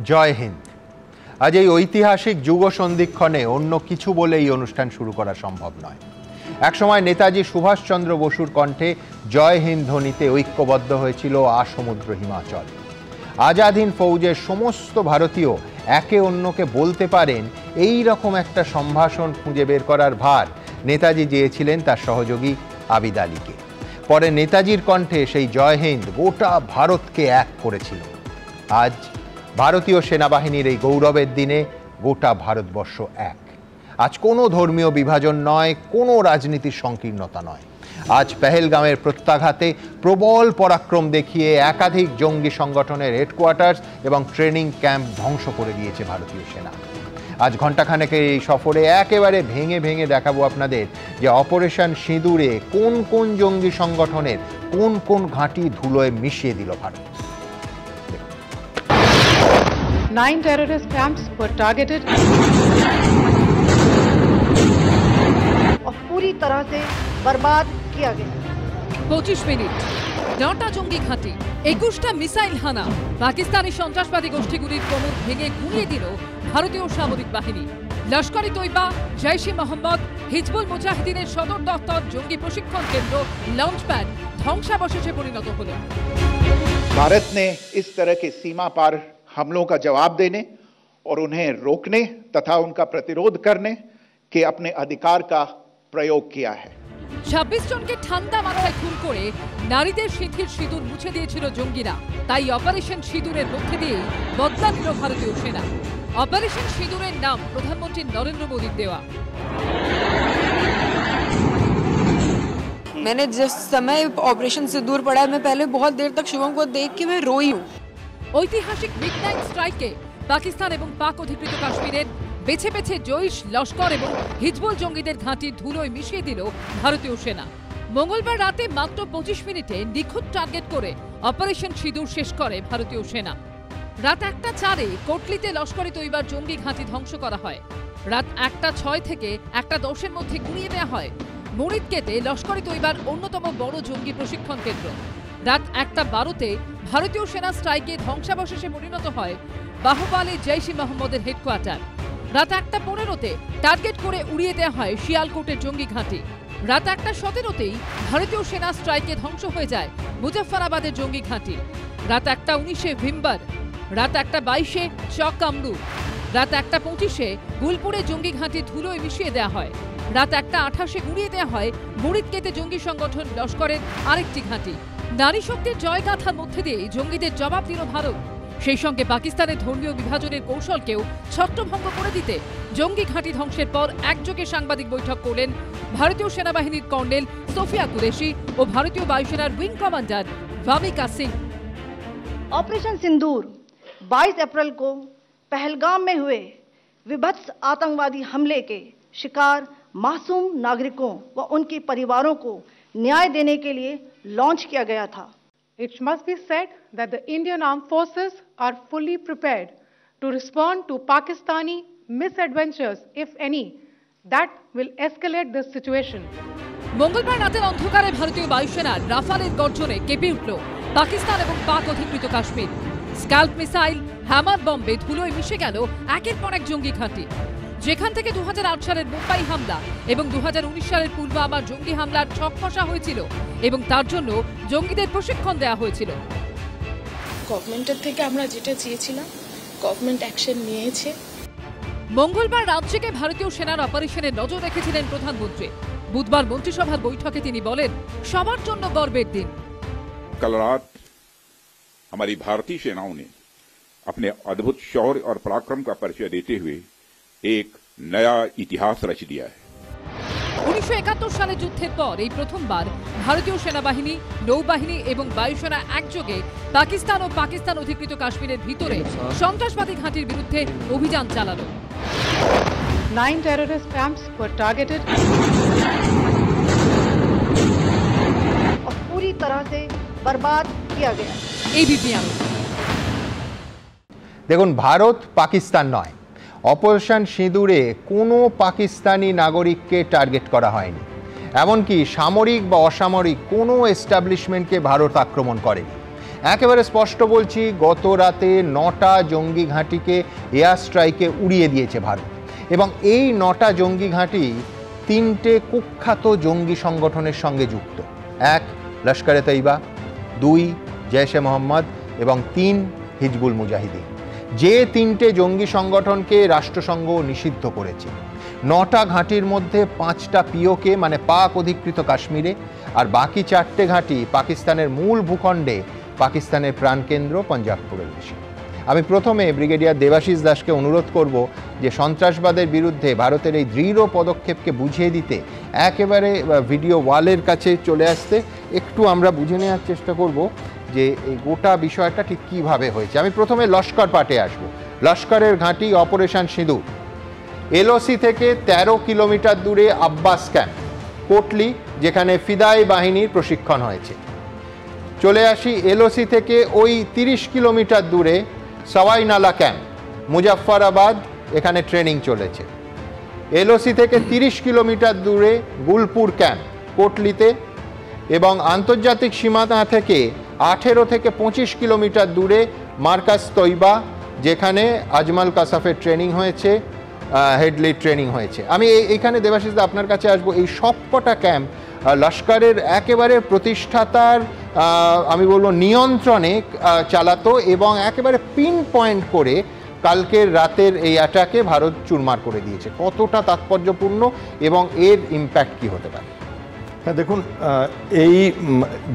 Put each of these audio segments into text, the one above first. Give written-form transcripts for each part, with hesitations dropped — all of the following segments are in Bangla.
জয় হিন্দ। আজ এই ঐতিহাসিক যুগ সন্ধিক্ষণে অন্য কিছু বলে এই অনুষ্ঠান শুরু করা সম্ভব নয়। একসময় নেতাজি সুভাষচন্দ্র বসুর কণ্ঠে জয় হিন্দ ধ্বনিতে ঐক্যবদ্ধ হয়েছিল আসমুদ্র হিমাচল। আজাদহিন্দ ফৌজের সমস্ত ভারতীয় একে অন্যকে বলতে পারেন এই রকম একটা সম্ভাষণ খুঁজে বের করার ভার নেতাজি দিয়েছিলেন তার সহযোগী আবিদ আলীকে। পরে নেতাজির কণ্ঠে সেই জয় হিন্দ গোটা ভারতকে এক করেছিল। আজ ভারতীয় সেনাবাহিনীর এই গৌরবের দিনে গোটা ভারতবর্ষ এক। আজ কোনো ধর্মীয় বিভাজন নয়, কোনো রাজনীতির সংকীর্ণতা নয়। আজ পেহেলগামের প্রত্যাঘাতে প্রবল পরাক্রম দেখিয়ে একাধিক জঙ্গি সংগঠনের হেডকোয়ার্টার্স এবং ট্রেনিং ক্যাম্প ধ্বংস করে দিয়েছে ভারতীয় সেনা। আজ ঘণ্টাখানেকের এই সফরে একেবারে ভেঙে ভেঙে দেখাবো আপনাদের যে অপারেশন সিঁদুরে কোন কোন জঙ্গি সংগঠনের কোন কোন ঘাঁটি ধুলোয় মিশিয়ে দিল Bharat. 9 terrorist camps were targeted और पूरी तरह से बर्बाद किया गया। 25 মিনিট, 9টা জঙ্গি ঘাঁটি, 21টা মিসাইল হানা, পাকিস্তানি সন্ত্রাসবাদী গোষ্ঠীগুলির কোমর ভেঙে গুঁড়িয়ে দিল ভারতীয় সামরিক বাহিনী। লস্কর-ই তৈবা, জৈশ-ই মোহাম্মদ, হিজবুল মুজাহিদিনের সদর দপ্তর, জঙ্গি প্রশিক্ষণ কেন্দ্র, লঞ্চপ্যাড ধ্বংসাবশেষে পরিণত হল। भारत ने इस तरह के सीमा पार हमलों का जवाब देने और उन्हें रोकने तथा उनका प्रतिरोध करने के अपने अधिकार का प्रयोग किया है। 26 জনকে ঠান্ডা মাথায় খুন করে নারীদের সিঁথির সিঁদুর মুছে দিয়েছিল জঙ্গিরা। তাই অপারেশন সিঁদুরের মধ্যে দিয়েই বদলা নিল ভারতীয় সেনা। অপারেশন সিঁদুরের নাম প্রধানমন্ত্রী নরেন্দ্র মোদীর দেওয়া। मैंने जिस समय ऑपरेशन सिंदूर पड़ा मैं पहले बहुत देर तक शुभम को देख के मैं रोई हूँ। ঐতিহাসিক মিডনাইট স্ট্রাইকে পাকিস্তান এবং পাক অধিকৃত কাশ্মীরের বেছে বেছে জৈশ, লস্কর এবং হিজবুল জঙ্গিদের ঘাঁটির ধুলোয় মিশিয়ে দিল ভারতীয় সেনা। মঙ্গলবার রাতে মাত্র 25 মিনিটে নিখুঁত টার্গেট করে অপারেশন সিঁদুর শেষ করে ভারতীয় সেনা। রাত 1:04 কোটলিতে লস্কর-ই তৈবার জঙ্গি ঘাঁটি ধ্বংস করা হয়। রাত 1:06 থেকে 1:10 মধ্যে গুঁড়িয়ে দেওয়া হয় মুরিদকেতে লস্কর-ই তৈবার অন্যতম বড় জঙ্গি প্রশিক্ষণ কেন্দ্র। রাত 1:12 ভারতীয় সেনা স্ট্রাইকে ধ্বংসাবশেষে পরিণত হয় বাহুবালে জৈশ-ই মোহাম্মদের হেডকোয়ার্টার। রাত 1:15 টার্গেট করে উড়িয়ে দেওয়া হয় শিয়ালকোটের জঙ্গি ঘাঁটি। রাত 1:17 ভারতীয় সেনা স্ট্রাইকে ধ্বংস হয়ে যায় মুজফফরাবাদের জঙ্গি ঘাঁটি। রাত 1:19 ভিম্বার, রাত 1:22 চক কামরু, রাত 1:25 গুলপুরে জঙ্গি ঘাঁটি ধুলোয় মিশিয়ে দেওয়া হয়। রাত 1:28 গুঁড়িয়ে দেওয়া হয় মুরিদকেতে জঙ্গি সংগঠন লস্করের আরেকটি ঘাঁটি। নারী শক্তির জয়গাথার মধ্যে দিয়ে জঙ্গিদের জবাব দিল ভারত। সেই সঙ্গে পাকিস্তানের ধর্মীয় বিভাজনের কৌশলকেও ছত্রভঙ্গ করে দিতে জঙ্গি ঘাঁটি ধ্বংসের পর একযোগে সাংবাদিক বৈঠক করলেন ভারতীয় সেনাবাহিনীর কর্নেল সোফিয়া কুরেশি ও ভারতীয় বায়ুসেনার wing commander Vyomika Singh. Operation Sindoor 22 अप्रैल को पहलगाम में हुए विभत्स आतंकवादी हमले के शिकार मासूम नागरिकों व उनके परिवारों को न्याय देने के लिए लॉन्च किया गया था। It must be said that the Indian Armed Forces are fully prepared to respond to Pakistani misadventures, if any, that will escalate this situation. মঙ্গলবার রাতের অন্ধকারে ভারতীয় বায়ুসেনার রাফালের গর্জনে কেঁপে উঠল পাকিস্তান এবং পাক অধিকৃত কাশ্মীর। স্ক্যাল্প মিসাইল, হ্যামার বম্বে ধুলোয় মিশে গেল একের পর এক জঙ্গি ঘাঁটি। যেখান থেকে 2008 সালের মুম্বাই হামলা এবং 2019 সালের পুলওয়ামা জঙ্গি হামলার ছক কষা হয়েছিল এবং তার জন্য জঙ্গিদের প্রশিক্ষণ দেওয়া হয়েছিল। গভর্নমেন্টের থেকে আমরা যেটা চেয়েছিলাম গভর্নমেন্ট অ্যাকশন নিয়েছে। মঙ্গলবার রাত জেগে ভারতীয় সেনার অপারেশনে নজর রেখেছিলেন প্রধানমন্ত্রী। বুধবার মন্ত্রিসভার বৈঠকে তিনি বলেন, সবার জন্য গর্বের দিন। कल रात हमारी भारतीय सेनाओं ने अपने अद्भुत शौर्य और पराक्रम का परिचय देते हुए एक नया इतिहास रच दिया है। 1971 সালে যুদ্ধের পর এই প্রথমবার ভারতীয় সেনাবাহিনী, নৌবাহিনী এবং বায়ুসেনা একযোগে পাকিস্তান ও পাকিস্তান অধিকৃত কাশ্মীরের ভিতরে সন্ত্রাসবাদী ঘাঁটির বিরুদ্ধে অভিযান চালালো। 9 terrorist camps were targeted और पूरी तरह से बर्बाद किया गया। एबीपी आनंद। দেখুন, ভারত পাকিস্তান নয়। অপারেশন সিঁদুরে কোনো পাকিস্তানি নাগরিককে টার্গেট করা হয়নি। এমনকি সামরিক বা অসামরিক কোনো এস্টাবলিশমেন্টকে ভারত আক্রমণ করেনি। একেবারে স্পষ্ট বলছি, গত রাতে 9টা জঙ্গি ঘাঁটিকে এয়ার স্ট্রাইকে উড়িয়ে দিয়েছে ভারত, এবং এই 9টা জঙ্গি ঘাঁটি 3টে কুখ্যাত জঙ্গি সংগঠনের সঙ্গে যুক্ত। 1 লস্করে তৈবা, 2 জৈশ-এ মোহাম্মদ এবং 3 হিজবুল মুজাহিদিন, যে 3টে জঙ্গি সংগঠনকে রাষ্ট্রসংঘ নিষিদ্ধ করেছে। 9টা ঘাঁটির মধ্যে 5টা পিওকে মানে পাক অধিকৃত কাশ্মীরে, আর বাকি 4টে ঘাঁটি পাকিস্তানের মূল ভূখণ্ডে, পাকিস্তানের প্রাণকেন্দ্র পাঞ্জাব প্রদেশে। আমি প্রথমে ব্রিগেডিয়ার দেবাশিস দাসকে অনুরোধ করব যে সন্ত্রাসবাদের বিরুদ্ধে ভারতের এই দৃঢ় পদক্ষেপকে বুঝিয়ে দিতে, একেবারে ভিডিও ওয়ালের কাছে চলে আসতে, একটু আমরা বুঝে নেওয়ার চেষ্টা করব যে এই গোটা বিষয়টা ঠিক কীভাবে হয়েছে। আমি প্রথমে লস্কর পার্টে আসব। লস্করের ঘাঁটি অপারেশন সিঁদুর, এলওসি থেকে 13 কিলোমিটার দূরে আব্বাস ক্যাম্প, কোটলি যেখানে ফিদাই বাহিনীর প্রশিক্ষণ হয়েছে। চলে আসি এলওসি থেকে ওই 30 কিলোমিটার দূরে সওয়াই নালা ক্যাম্প, মুজাফফরাবাদ, এখানে ট্রেনিং চলেছে। এলওসি থেকে 30 কিলোমিটার দূরে গুলপুর ক্যাম্প, কোটলিতে, এবং আন্তর্জাতিক সীমানা থেকে 18 থেকে 25 কিলোমিটার দূরে মার্কাজ তৈবা, যেখানে আজমাল কাসাফের ট্রেনিং হয়েছে, হেডলি ট্রেনিং হয়েছে। আমি এইখানে দেবাশিস দা আপনার কাছে আসবো। এই সবকটা ক্যাম্প লস্করের একেবারে প্রতিষ্ঠাতার আমি বলবো নিয়ন্ত্রণে চালাতো, এবং একেবারে পিন পয়েন্ট করে কালকের রাতের এই অ্যাটাকে ভারত চুরমার করে দিয়েছে। কতটা তাৎপর্যপূর্ণ এবং এর ইম্প্যাক্ট কি হতে পারে? হ্যাঁ, দেখুন, এই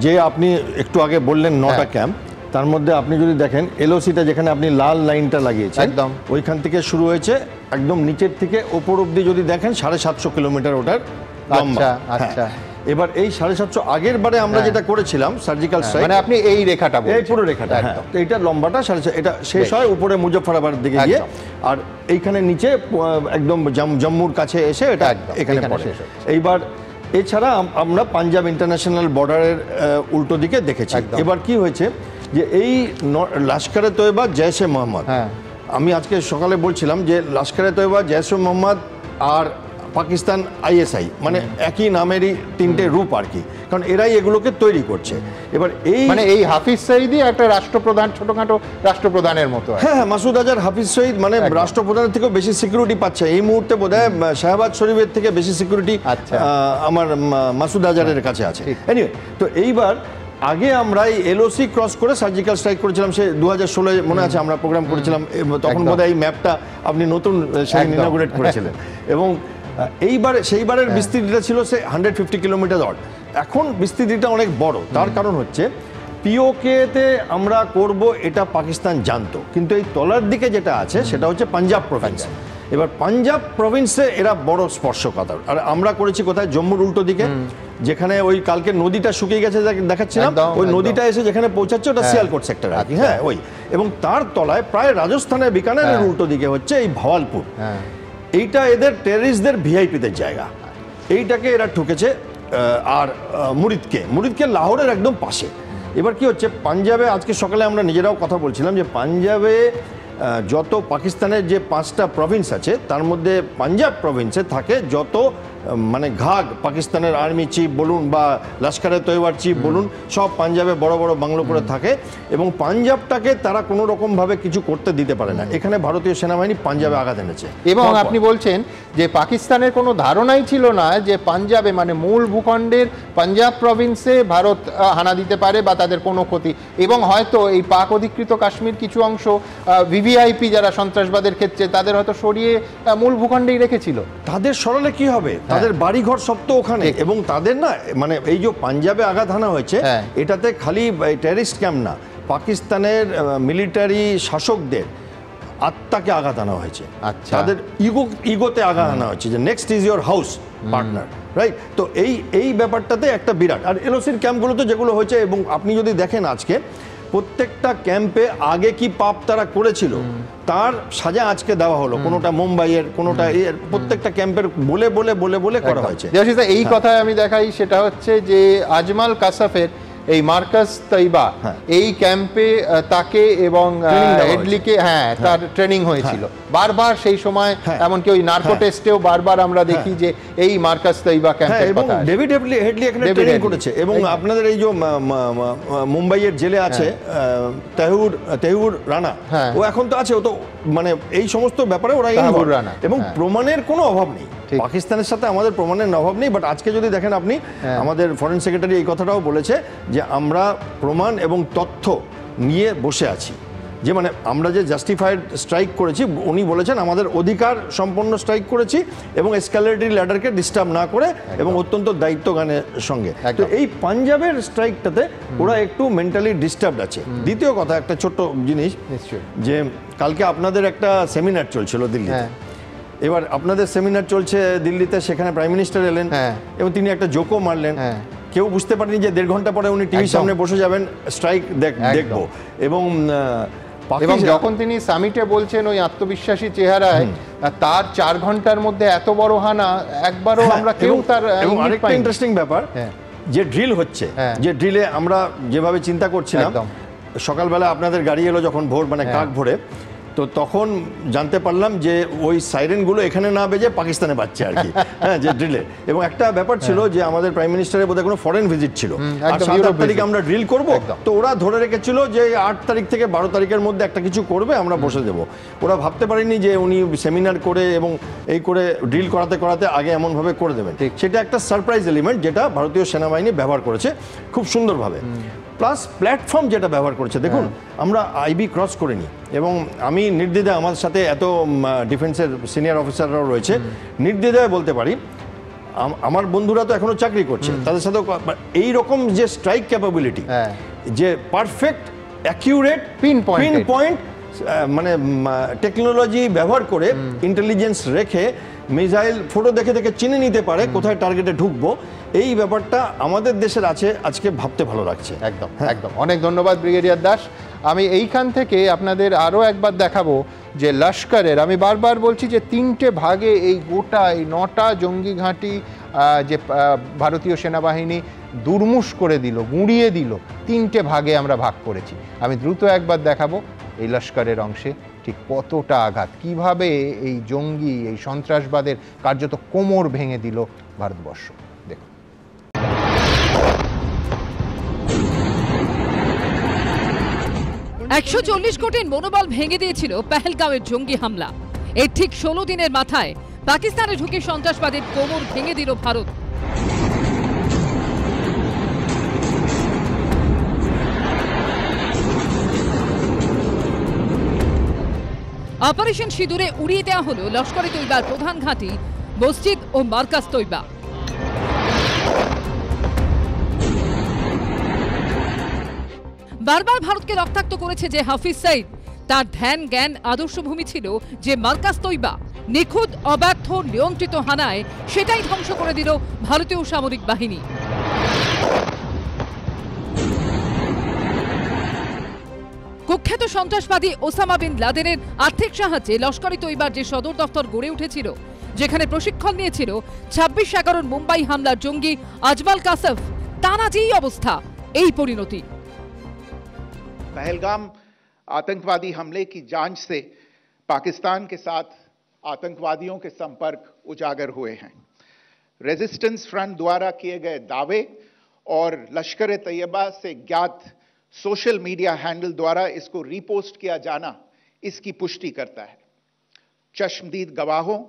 যে আপনি একটু আগে বললেন 9টা ক্যাম্প, তার মধ্যে আপনি যদি দেখেন এলওসিটা যেখানে আপনি লাল লাইনটা লাগিয়েছেন, একদম ওইখান থেকে শুরু হয়েছে, একদম নিচের থেকে ওপর অব্দি যদি দেখেন 750 কিলোমিটার ওটার লম্বা। আচ্ছা, এবার এই 750 আগের বারে আমরা যেটা করেছিলাম সার্জিক্যাল স্ট্রাইক, মানে আপনি এই রেখাটা বলছেন, এই পুরো রেখাটা, তো এইটার লম্বাটা 750, এটা শেষ হয় উপরে মুজফফরাবাদ দিকে গিয়ে, আর এইখানে নিচে একদম জম্মুর কাছে এসে এটা এখানে পড়ে। এইবার এছাড়া আমরা পাঞ্জাব ইন্টারন্যাশনাল বর্ডারের উল্টো দিকে দেখেছি। এবার কি হয়েছে যে এই লস্করে তৈবা, জৈশ-এ মোহাম্মদ, আমি আজকে সকালে বলছিলাম যে লস্করে তৈবা, জৈশ-এ মোহাম্মদ আর পাকিস্তান আইএসআই মানে একই নামেরই 3টে রূপ আর কি, কারণ এরাই এগুলোকে তৈরি করছে। এবার এই মানে এই হাফিজ সঈদই একটা রাষ্ট্রপ্রধান, ছোটখাটো রাষ্ট্রপ্রধানের মতো। হ্যাঁ, মাসুদ আজহার হাফিজ সঈদ মানে রাষ্ট্রপ্রধানের থেকেও বেশি সিকিউরিটি পাচ্ছে এই মুহূর্তে, বোধহয় শাহবাজ শরীফের থেকে বেশি সিকিউরিটি আমার মাসুদ আজহারের কাছে আছে। এনিওয়ে, তো এইবার আগে আমরা এই এলওসি ক্রস করে সার্জিক্যাল স্ট্রাইক করেছিলাম, সে 2016 মনে আছে আমরা প্রোগ্রাম করেছিলাম, তখন বোধহয় এই ম্যাপটা আপনি নতুন ইনঅগ্রেট করেছিলেন, এবং এইবারে সেইবারের বিস্তৃতিটা ছিল সে 150 কিলোমিটার দর। এখন বিস্তৃতিটা অনেক বড়, তার কারণ হচ্ছে পিওকেতে আমরা করব এটা পাকিস্তান জানতো, কিন্তু এই তলার দিকে যেটা আছে সেটা হচ্ছে পাঞ্জাব প্রভিন্স। এবার পাঞ্জাব প্রভিন্সে এরা বড় স্পর্শকাতর, আর আমরা করেছি কোথায়, জম্মুর উল্টো দিকে, যেখানে ওই কালকে নদীটা শুকিয়ে গেছে দেখাচ্ছিলাম, ওই নদীটা এসে যেখানে পৌঁছাচ্ছে ওটা সিয়ালকোট সেক্টর আর কি। হ্যাঁ, ওই, এবং তার তলায় প্রায় রাজস্থানের বিকানেরের উল্টো দিকে হচ্ছে এই ভাওয়ালপুর। এইটা এদের টেররিস্টদের ভিআইপিদের জায়গা, এইটাকে এরা ঠুকেছে। আর মুরিদকে লাহোরের একদম পাশে। এবার কি হচ্ছে, পাঞ্জাবে আজকে সকালে আমরা নিজেরাও কথা বলছিলাম যে পাঞ্জাবে যত পাকিস্তানের যে 5টা প্রভিন্স আছে তার মধ্যে পাঞ্জাব প্রভিন্সে থাকে যত মানে ঘাগ পাকিস্তানের আর্মি চিফ বলুন বা লস্করে তৈবার চিফ বলুন, সব পাঞ্জাবে বড় বড় বাংলো করে থাকে, এবং পাঞ্জাবটাকে তারা কোনো রকমভাবে কিছু করতে দিতে পারে না। এখানে ভারতীয় সেনাবাহিনী পাঞ্জাবে আঘাত এনেছে, এবং আপনি বলছেন যে পাকিস্তানের কোনো ধারণাই ছিল না যে পাঞ্জাবে মানে মূল ভূখণ্ডের পাঞ্জাব প্রভিন্সে ভারত হানা দিতে পারে বা তাদের কোনো ক্ষতি, এবং হয়তো এই পাক অধিকৃত কাশ্মীর কিছু অংশ ভিভিআইপি যারা সন্ত্রাসবাদের ক্ষেত্রে তাদের হয়তো সরিয়ে মূল ভূখণ্ডেই রেখেছিল। তাদের সরলে কি হবে, তাদের বাড়িঘর সব তো ওখানে, এবং তাদের না মানে এই যে পাঞ্জাবে আঘাত হানা হয়েছে এটাতে খালি টেররিস্ট ক্যাম্প না, পাকিস্তানের মিলিটারি শাসকদের আত্মাকে আঘাত আনা হয়েছে, তাদের ইগোতে আঘাত আনা হয়েছে যে next is your house partner, right? তো এই ব্যাপারটাতে একটা বিরাট। আর এলওসির ক্যাম্পগুলোতে যেগুলো হয়েছে, এবং আপনি যদি দেখেন আজকে প্রত্যেকটা ক্যাম্পে আগে কি পাপ তারা করেছিল তার সাজা আজকে দেওয়া হলো, কোনোটা মুম্বাইয়ের, কোনোটা প্রত্যেকটা ক্যাম্পের বলে করা হয়েছে। এই কথায় আমি দেখাই, সেটা হচ্ছে যে আজমাল কাসাফের এই মার্কাস তৈবা এই ক্যাম্পে তাকে এবং হেডলিকে তার ট্রেনিং হয়েছিল বারবার সেই সময়, এমনকি ওই নার্কো টেস্টেও বারবার আমরা দেখি যে এই মার্কাস তৈবা ক্যাম্পের কথা। ডেভিড হেডলি এখানে ট্রেনিং করেছে এবং আপনাদের এই যে মুম্বাইয়ের জেলে আছে তেহুর রানা, ও এখন তো আছে, ও তো মানে এই সমস্ত ব্যাপারে ওরা রানা এবং প্রমাণের কোনো অভাব নেই। পাকিস্তানের সাথে আমাদের প্রমাণের অভাব নেই, বাট আজকে যদি দেখেন আপনি, আমাদের ফরেন সেক্রেটারি এই কথাটাও বলেছে যে আমরা প্রমাণ এবং তথ্য নিয়ে বসে আছি, যে মানে আমরা যে জাস্টিফাইড স্ট্রাইক করেছি, উনি বলেছেন আমাদের অধিকার সম্পন্ন স্ট্রাইক করেছি এবং এসকালেটরি ল্যাডারকে ডিস্টার্ব না করে এবং অত্যন্ত দায়িত্বজ্ঞানের সঙ্গে। তো এই পাঞ্জাবের স্ট্রাইকটাতে ওরা একটু মেন্টালি ডিস্টার্বড আছে। দ্বিতীয় কথা, একটা ছোট্ট জিনিস, যে কালকে আপনাদের একটা সেমিনার চলছিল দিল্লিতে, এবার আপনাদের সেমিনার চলছে দিল্লিতে, সেখানে প্রাইম মিনিস্টার এলেন এবং তিনি একটা জোকও মারলেন। কেউ বুঝতে পারেনি যে 1.5 ঘন্টা পরে উনি টিভির সামনে বসে যাবেন, স্ট্রাইক দেখবো। এবং যখন তিনি সামিটে বলছেন ওই আত্মবিশ্বাসী চেহারায়, তার 4 ঘন্টার মধ্যে এত বড় হানা একবারও আমরা কেউ তার। এবং আরেকটা ইন্টারেস্টিং ব্যাপার, যে ড্রিল হচ্ছে, যে ড্রিলে আমরা যেভাবে চিন্তা করছিলাম, সকালবেলা আপনাদের গাড়ি এলো যখন ভোর মানে কাক ভোরে, তো তখন জানতে পারলাম যে ওই সাইরেনগুলো এখানে না বেজে পাকিস্তানে বাজছে আর কি, যে ড্রিলে। এবং একটা ব্যাপার ছিল যে আমাদের প্রাইম মিনিস্টারের বোধহয় কোনো ফরেন ভিজিট ছিল, আর 7 তারিখে আমরা ড্রিল করব, তো ওরা ধরে রেখেছিল যে 8 তারিখ থেকে 12 তারিখের মধ্যে একটা কিছু করবে, আমরা বসে দেবো। ওরা ভাবতে পারেনি যে উনি সেমিনার করে এবং এই করে ড্রিল করাতে করাতে আগে এমনভাবে করে দেবেন। সেটা একটা সারপ্রাইজ এলিমেন্ট যেটা ভারতীয় সেনাবাহিনী ব্যবহার করেছে খুব সুন্দরভাবে। প্লাস প্ল্যাটফর্ম যেটা ব্যবহার করেছে, দেখুন আমরা আইবি ক্রস করিনি, এবং আমি নির্দ্বিধায়, আমার সাথে এত ডিফেন্সের সিনিয়র অফিসাররাও রয়েছে, নির্দ্বিধায় বলতে পারি আমার বন্ধুরা তো এখনো চাকরি করছে, তাদের সাথে এই রকম যে স্ট্রাইক ক্যাপাবিলিটি, যে পারফেক্ট অ্যাকিউরেট পিন পয়েন্ট মানে টেকনোলজি ব্যবহার করে, ইন্টেলিজেন্স রেখে মিসাইল ফটো দেখে দেখে চিনে নিতে পারে কোথায় টার্গেটে ঢুকবো, এই ব্যাপারটা আমাদের দেশের আছে, আজকে ভাবতে ভালো লাগছে। একদম একদম, অনেক ধন্যবাদ ব্রিগেডিয়ার দাস। আমি এইখান থেকে আপনাদের আরও একবার দেখাবো যে লস্করের, আমি বারবার বলছি যে 3টে ভাগে এই গোটা এই 9টা জঙ্গি ঘাঁটি যে ভারতীয় সেনাবাহিনী দুর্মুষ করে দিল, গুঁড়িয়ে দিল, 3টে ভাগে আমরা ভাগ করেছি। আমি দ্রুত একবার দেখাবো এই লস্করের অংশে ঠিক কতটা আঘাত, কিভাবে এই জঙ্গি, এই সন্ত্রাসবাদের কার্যত কোমর ভেঙে দিল ভারতবর্ষ। দেখুন, 140 কোটির মনোবল ভেঙে দিয়েছিল পেহেলগাঁওয়ের জঙ্গি হামলা। এর ঠিক 16 দিনের মাথায় পাকিস্তানে ঢুকে সন্ত্রাসবাদের কোমর ভেঙে দিল ভারত। অপারেশন সিঁদুরে উড়িয়ে দেওয়া হলো লস্করে তৈবার প্রধান ঘাঁটি মসজিদ ও মার্কাজ তৈবা। বারবার ভারতকে রক্তাক্ত করেছে যে হাফিজ সঈদ, তার ধ্যান জ্ঞান আদর্শভূমি ছিল যে মার্কাজ তৈবা। নিখুঁত, অব্যর্থ, নিয়ন্ত্রিত হানায় সেটাই ধ্বংস করে দিল ভারতীয় সামরিক বাহিনী। কুখ্যাত সন্ত্রাসবাদী ওসামা বিন লাদেনের আর্থিক সাহায্যে লস্করে তৈবার যে সদর দফতর গড়ে উঠেছিল, যেখানে প্রশিক্ষণ নিয়েছিল 26/11 মুম্বাই হামলার জঙ্গি আজমাল কাসফ, তার আজ এই অবস্থা, এই পরিণতি। पहलगाम आतंकवादी हमले की जांच से पाकिस्तान के साथ आतंकवादियों के संपर्क उजागर हुए हैं। रेजिस्टेंस फ्रंट द्वारा किए गए दावे और लश्कर-ए-तैयबा से ज्ञात सोशल मीडिया हैंडल द्वारा इसको रीपोस्ट किया जाना इसकी पुष्टि करता है। चश्मदीद गवाहों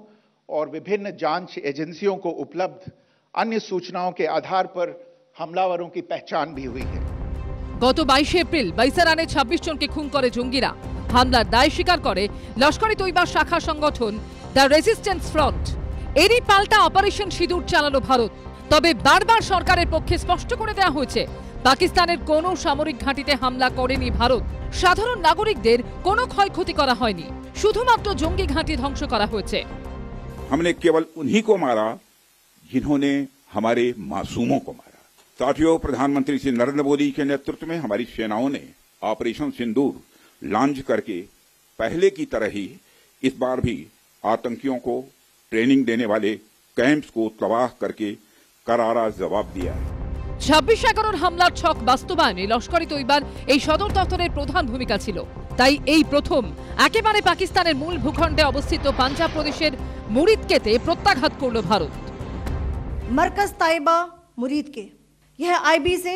और विभिन्न जांच एजेंसियों को उपलब्ध अन्य सूचनाओं के आधार पर हमलावरों की पहचान भी हुई है। গত 22 এপ্রিল বাইসারানে 26 জনকে খুন করে জঙ্গিরা। হামলার দায় স্বীকার করে লস্করে তৈবার শাখা সংগঠন দ্য রেজিস্ট্যান্স ফ্রন্ট। এরই পাল্টা অপারেশন সিঁদুর চালালো ভারত। তবে বারবার সরকারের পক্ষে স্পষ্ট করে দেওয়া হয়েছে পাকিস্তানের কোনো সামরিক ঘাঁটিতে হামলা করেনি ভারত। সাধারণ নাগরিকদের কোনো ক্ষয়ক্ষতি করা হয়নি, শুধুমাত্র জঙ্গি ঘাঁটি ধ্বংস করা হয়েছে। हमने केवल उन्हीं को मारा जिन्होंने हमारे मासूमों को मारा। साथियों, प्रधानमंत्री श्री नरेंद्र मोदी के नेतृत्व में हमारी सेनाओं ने ऑपरेशन सिंदूर लॉन्च करके पहले की तरह ही इस बार भी आतंकियों को ट्रेनिंग देने वाले कैंप्स को तबाह करके करारा जवाब दिया है। 26/11 হামলার ছক বাস্তবায়নে লস্কর-ই তৈবার এই সদর দপ্তরের প্রধান ভূমিকা ছিল। তাই এই প্রথম একেবারে পাকিস্তানের মূল ভূখণ্ডে অবস্থিত পাঞ্জাব প্রদেশের মুরিদকেতে প্রত্যাঘাত করল ভারত। मरकज ताइबा मुरीद के यह आईबी से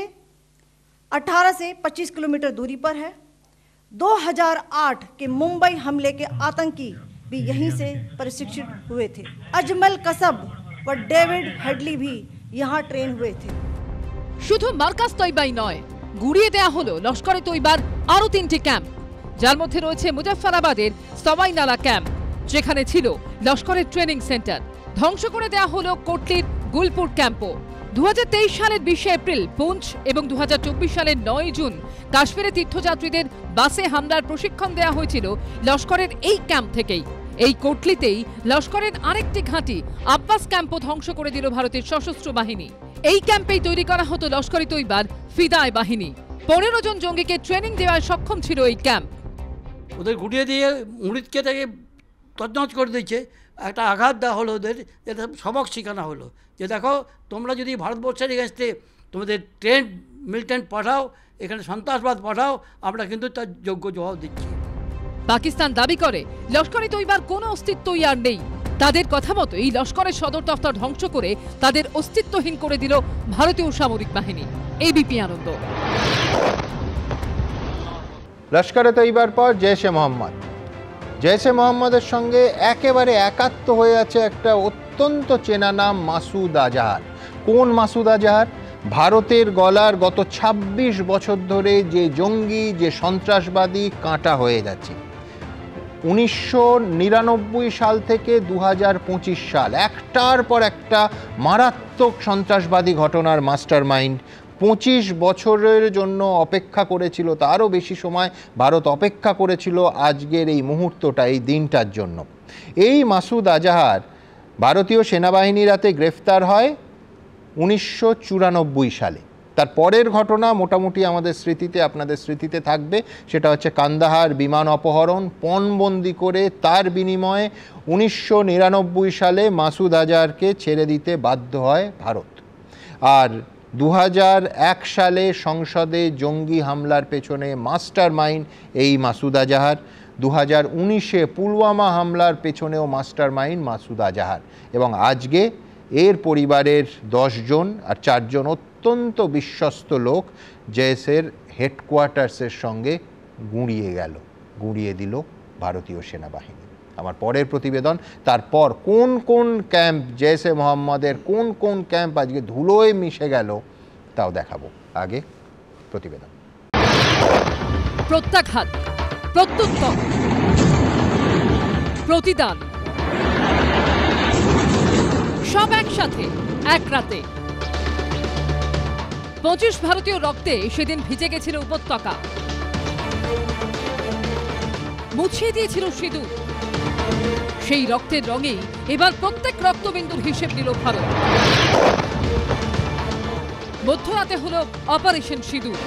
18 से 25 किलोमीटर दूरी पर है। 2008 के मुंबई हमले के आतंकी भी यहीं से प्रशिक्षित हुए थे। अजमल कसब व डेविड हेडली भी यहाँ ट्रेन हुए थे। শুধু মার্কাজ তৈবাই নয়, গুড়িয়ে দেয়া হলো লস্কর-ই তৈবার আরো 3টি ক্যাম্প, যার মধ্যে রয়েছে মুজাফফরাবাদের সবাই নালা ক্যাম্প, যেখানে ছিল লস্করের ট্রেনিং সেন্টার। ধ্বংস করে দেয়া হলো কোটলির গুলপুর ক্যাম্পও। 2023 সালের 20 এপ্রিল পুঞ্চ এবং 2024 সালের 9 জুন কাশ্মীরে তীর্থযাত্রীদের বাসে হামলার প্রশিক্ষণ দেয়া হয়েছিল লস্করের এই ক্যাম্প থেকেই। এই কোটলিতেই লস্করের আরেকটি ঘাঁটি আব্বাস ক্যাম্পও ধ্বংস করে দিল ভারতের সশস্ত্র বাহিনী। এই ক্যাম্পেই তৈরি করা হতো লস্কর-ই তৈবার ফিদায় বাহিনী। 15 জন জঙ্গিকে ট্রেনিং দেওয়ায় সক্ষম ছিল এই ক্যাম্প। ওদের গুটিয়ে দিয়ে মুরিদকে থেকে তছনছ করে দিচ্ছে, একটা আঘাত দেওয়া হলো ওদের, যেটা সবক শেখানো হলো যে দেখো তোমরা যদি ভারতবর্ষের এগেন্স্টে তোমাদের ট্রেন মিলিটেন্ট পাঠাও, এখানে সন্ত্রাসবাদ পাঠাও, আমরা কিন্তু তার যোগ্য জবাব দিচ্ছি। পাকিস্তান দাবি করে লস্কর-ই তৈবার কোনো অস্তিত্বই আর নেই। তাদের কথা মতো এই লস্করের সদর দফতর ধ্বংস করে তাদের অস্তিত্বহীন করে দিল ভারতীয় সামরিক বাহিনী। এবিপি আনন্দ। লস্কর-ই তৈবার পর জৈশ-এ মোহাম্মদ। জৈশ-এ মোহাম্মদের সঙ্গে একেবারে একাত্ম হয়ে আছে একটা অত্যন্ত চেনা নাম, মাসুদ আজহার। কোন মাসুদ আজহার? ভারতের গলার গত 26 বছর ধরে যে জঙ্গি, যে সন্ত্রাসবাদী কাঁটা হয়ে যাচ্ছে। 1999 সাল থেকে 2025 সাল একটার পর একটা মারাত্মক সন্ত্রাসবাদী ঘটনার মাস্টার মাইন্ড। 25 বছরের জন্য অপেক্ষা করেছিল, তারও বেশি সময় ভারত অপেক্ষা করেছিল আজকের এই মুহূর্তটা, এই দিনটার জন্য। এই মাসুদ আজহার ভারতীয় সেনাবাহিনীর হাতে গ্রেফতার হয় 1994 সালে। তার পরের ঘটনা মোটামুটি আমাদের স্মৃতিতে, আপনাদের স্মৃতিতে থাকবে, সেটা হচ্ছে কান্দাহার বিমান অপহরণ। পণবন্দি করে তার বিনিময়ে 1999 সালে মাসুদ আজহারকে ছেড়ে দিতে বাধ্য হয় ভারত। আর 2001 সালে সংসদে জঙ্গি হামলার পেছনে মাস্টার মাইন্ড এই মাসুদ আজহার। 2019-এ পুলওয়ামা হামলার পেছনেও মাস্টার মাইন্ড মাসুদ আজহার। এবং আজকে এর পরিবারের 10 জন আর 4 জন অত্যন্ত বিশ্বস্ত লোক জৈশের হেডকোয়ার্টার্সের সঙ্গে গুঁড়িয়ে দিল ভারতীয় সেনাবাহিনী। আমার পরের প্রতিবেদন, তারপর কোন কোন ক্যাম্প, জৈশ-এ মোহাম্মদের কোন কোন ক্যাম্প আজকে ধুলোয় মিশে গেল তাও দেখাবো। আগে প্রতিবেদন। প্রত্যাঘাত, প্রত্যুত্তর, প্রতিদান, সব একসাথে এক রাতে। 25 ভারতীয় রক্তে সেদিন ভিজে গেছিল উপত্যকা, মুছিয়ে দিয়েছিল সিঁদুর। সেই রক্তের রঙেই এবার প্রত্যেক রক্তবিন্দুর হিসেব নিল ভারত। মধ্যরাতে হলো অপারেশন সিঁদুর।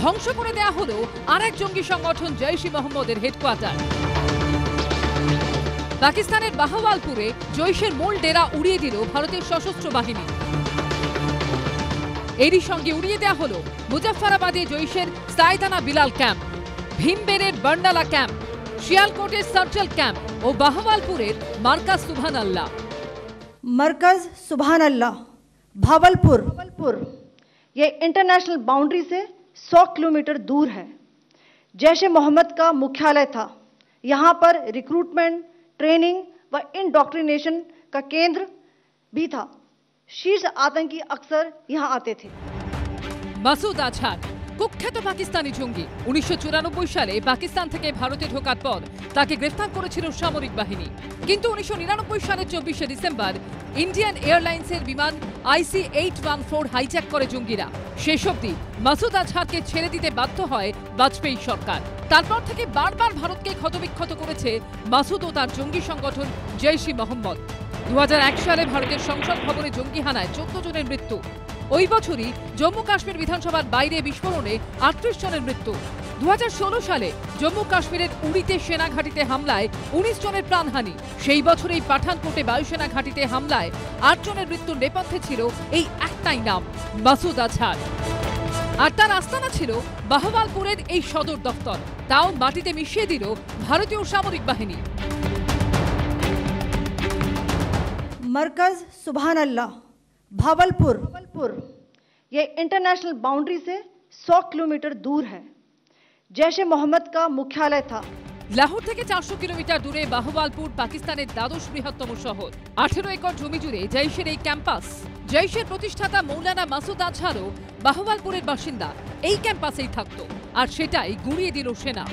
ধ্বংস করে দেয়া হলো আরেক জঙ্গি সংগঠন জৈশ-ই মোহাম্মদের হেডকোয়ার্টার। পাকিস্তানের বাহওয়ালপুরে জৈশের মূল ডেরা উড়িয়ে দিল ভারতের সশস্ত্র বাহিনী। এরই সঙ্গে উড়িয়ে দেয়া হলো মুজাফফরাবাদে জৈশের সাইদানা বিলাল ক্যাম্প, ভীমবেরের বর্নালা ক্যাম্প, শিয়ালকোটের সার্জল ক্যাম্প ও বাহওয়ালপুরের মার্কাজ সুবহান আল্লাহ। मरकज सुबहान अल्लाह भावलपुर ये इंटरनेशनल बाउंड्री से 100 किलोमीटर दूर है। जैश-ए मोहम्मद का मुख्यालय था। यहाँ पर रिक्रूटमेंट, ट्रेनिंग व इंडॉक्ट्रिनेशन का केंद्र भी था। शीर्ष आतंकी अक्सर यहाँ आते थे। মাসুদ আজহার কুখ্যাত পাকিস্তানি জঙ্গি। 1994 সালে পাকিস্তান থেকে ভারতে ঢোকার পর তাকে গ্রেফতার করেছিল সামরিক বাহিনী। কিন্তু 1999 সালের 24শে ডিসেম্বর ইন্ডিয়ান এয়ারলাইন্সের বিমান IC-814 হাইজ্যাক করে জঙ্গিরা। শেষ অবধি মাসুদ আজহারকে ছেড়ে দিতে বাধ্য হয় বাজপেয়ী সরকার। তারপর থেকে বারবার ভারতকে ক্ষতবিক্ষত করেছে মাসুদ ও তার জঙ্গি সংগঠন জৈশ-ই মোহাম্মদ। 2001 সালে ভারতের সংসদ ভবনে জঙ্গি হানায় 14 জনের মৃত্যু। ওই বছরই জম্মু কাশ্মীর বিধানসভার বাইরে বিস্ফোরণে 38 জনের মৃত্যু। 2016 সালে জম্মু কাশ্মীরের উড়িতে সেনা ঘাঁটিতে হামলায় 19 জনের প্রাণহানি। সেই বছরেই পাঠানকোটে বায়ুসেনা ঘাঁটিতে হামলায় 8 জনের মৃত্যুর নেপথ্যে ছিল এই একটাই নাম, মাসুদ আজহার। আর তার আস্তানা ছিল বাহওয়ালপুরের এই সদর দফতর, তাও মাটিতে মিশিয়ে দিল ভারতীয় সামরিক বাহিনী। मरकज सुभान अल्लाह भावलपुर ये इंटरनेशनल बाउंड्री से 100 किलोमीटर दूर है। जैश ए मोहम्मद का मुख्यालय था। লাহোর থেকে 400 কিলোমিটার দূরে বাহওয়ালপুর পাকিস্তানের দ্বাদশ বৃহত্তম শহর। 18 একর জমি জুড়ে জৈশের এই ক্যাম্পাস। জৈশের প্রতিষ্ঠাতা মৌলানা মাসুদ আজহারও বাহওয়ালপুরের বাসিন্দা, এই ক্যাম্পাসেই থাকতো, আর সেটাই গুঁড়িয়ে দিল সেনা।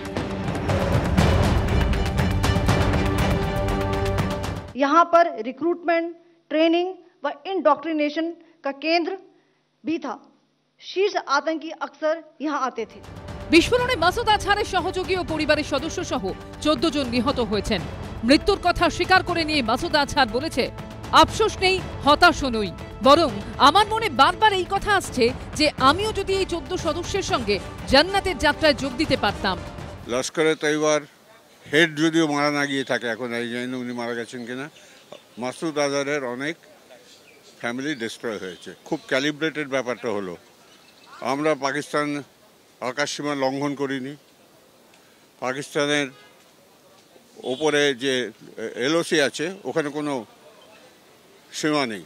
यहाँ पर रिक्रूटमेंट, ट्रेनिंग व इंडॉक्ट्रिनेशन का केंद्र भी था। शीर्ष आतंकी अक्सर यहाँ आते थे। বিস্ফোরণে মাসুদ আজহারের সহযোগী ও পরিবারের সদস্য সহ 14 জন নিহত হয়েছেন। মৃত্যুর কথা স্বীকার করে নিয়ে মাসুদ আজহার বলেছে, আফসোস নেই, হতাশও নই, বরং আমার মনে বারবার এই কথা আসছে যে আমিও যদি এই 14 সদস্যের সঙ্গে জান্নাতের যাত্রায় যোগ দিতে পারতাম। লস্করে তৈবার হেড যদিও মারা না গিয়ে থাকে, এখন এই জানি উনি মারা গেছেন কিনা, মাসুদ আজহারের অনেক ফ্যামিলি ডিস্ট্রয় হয়েছে। খুব ক্যালিব্রেটেড ব্যাপারটা হলো, আমরা পাকিস্তান আকাশসীমা লঙ্ঘন করিনি। পাকিস্তানের ওপরে যে এলওসি আছে ওখানে কোনো সীমা নেই,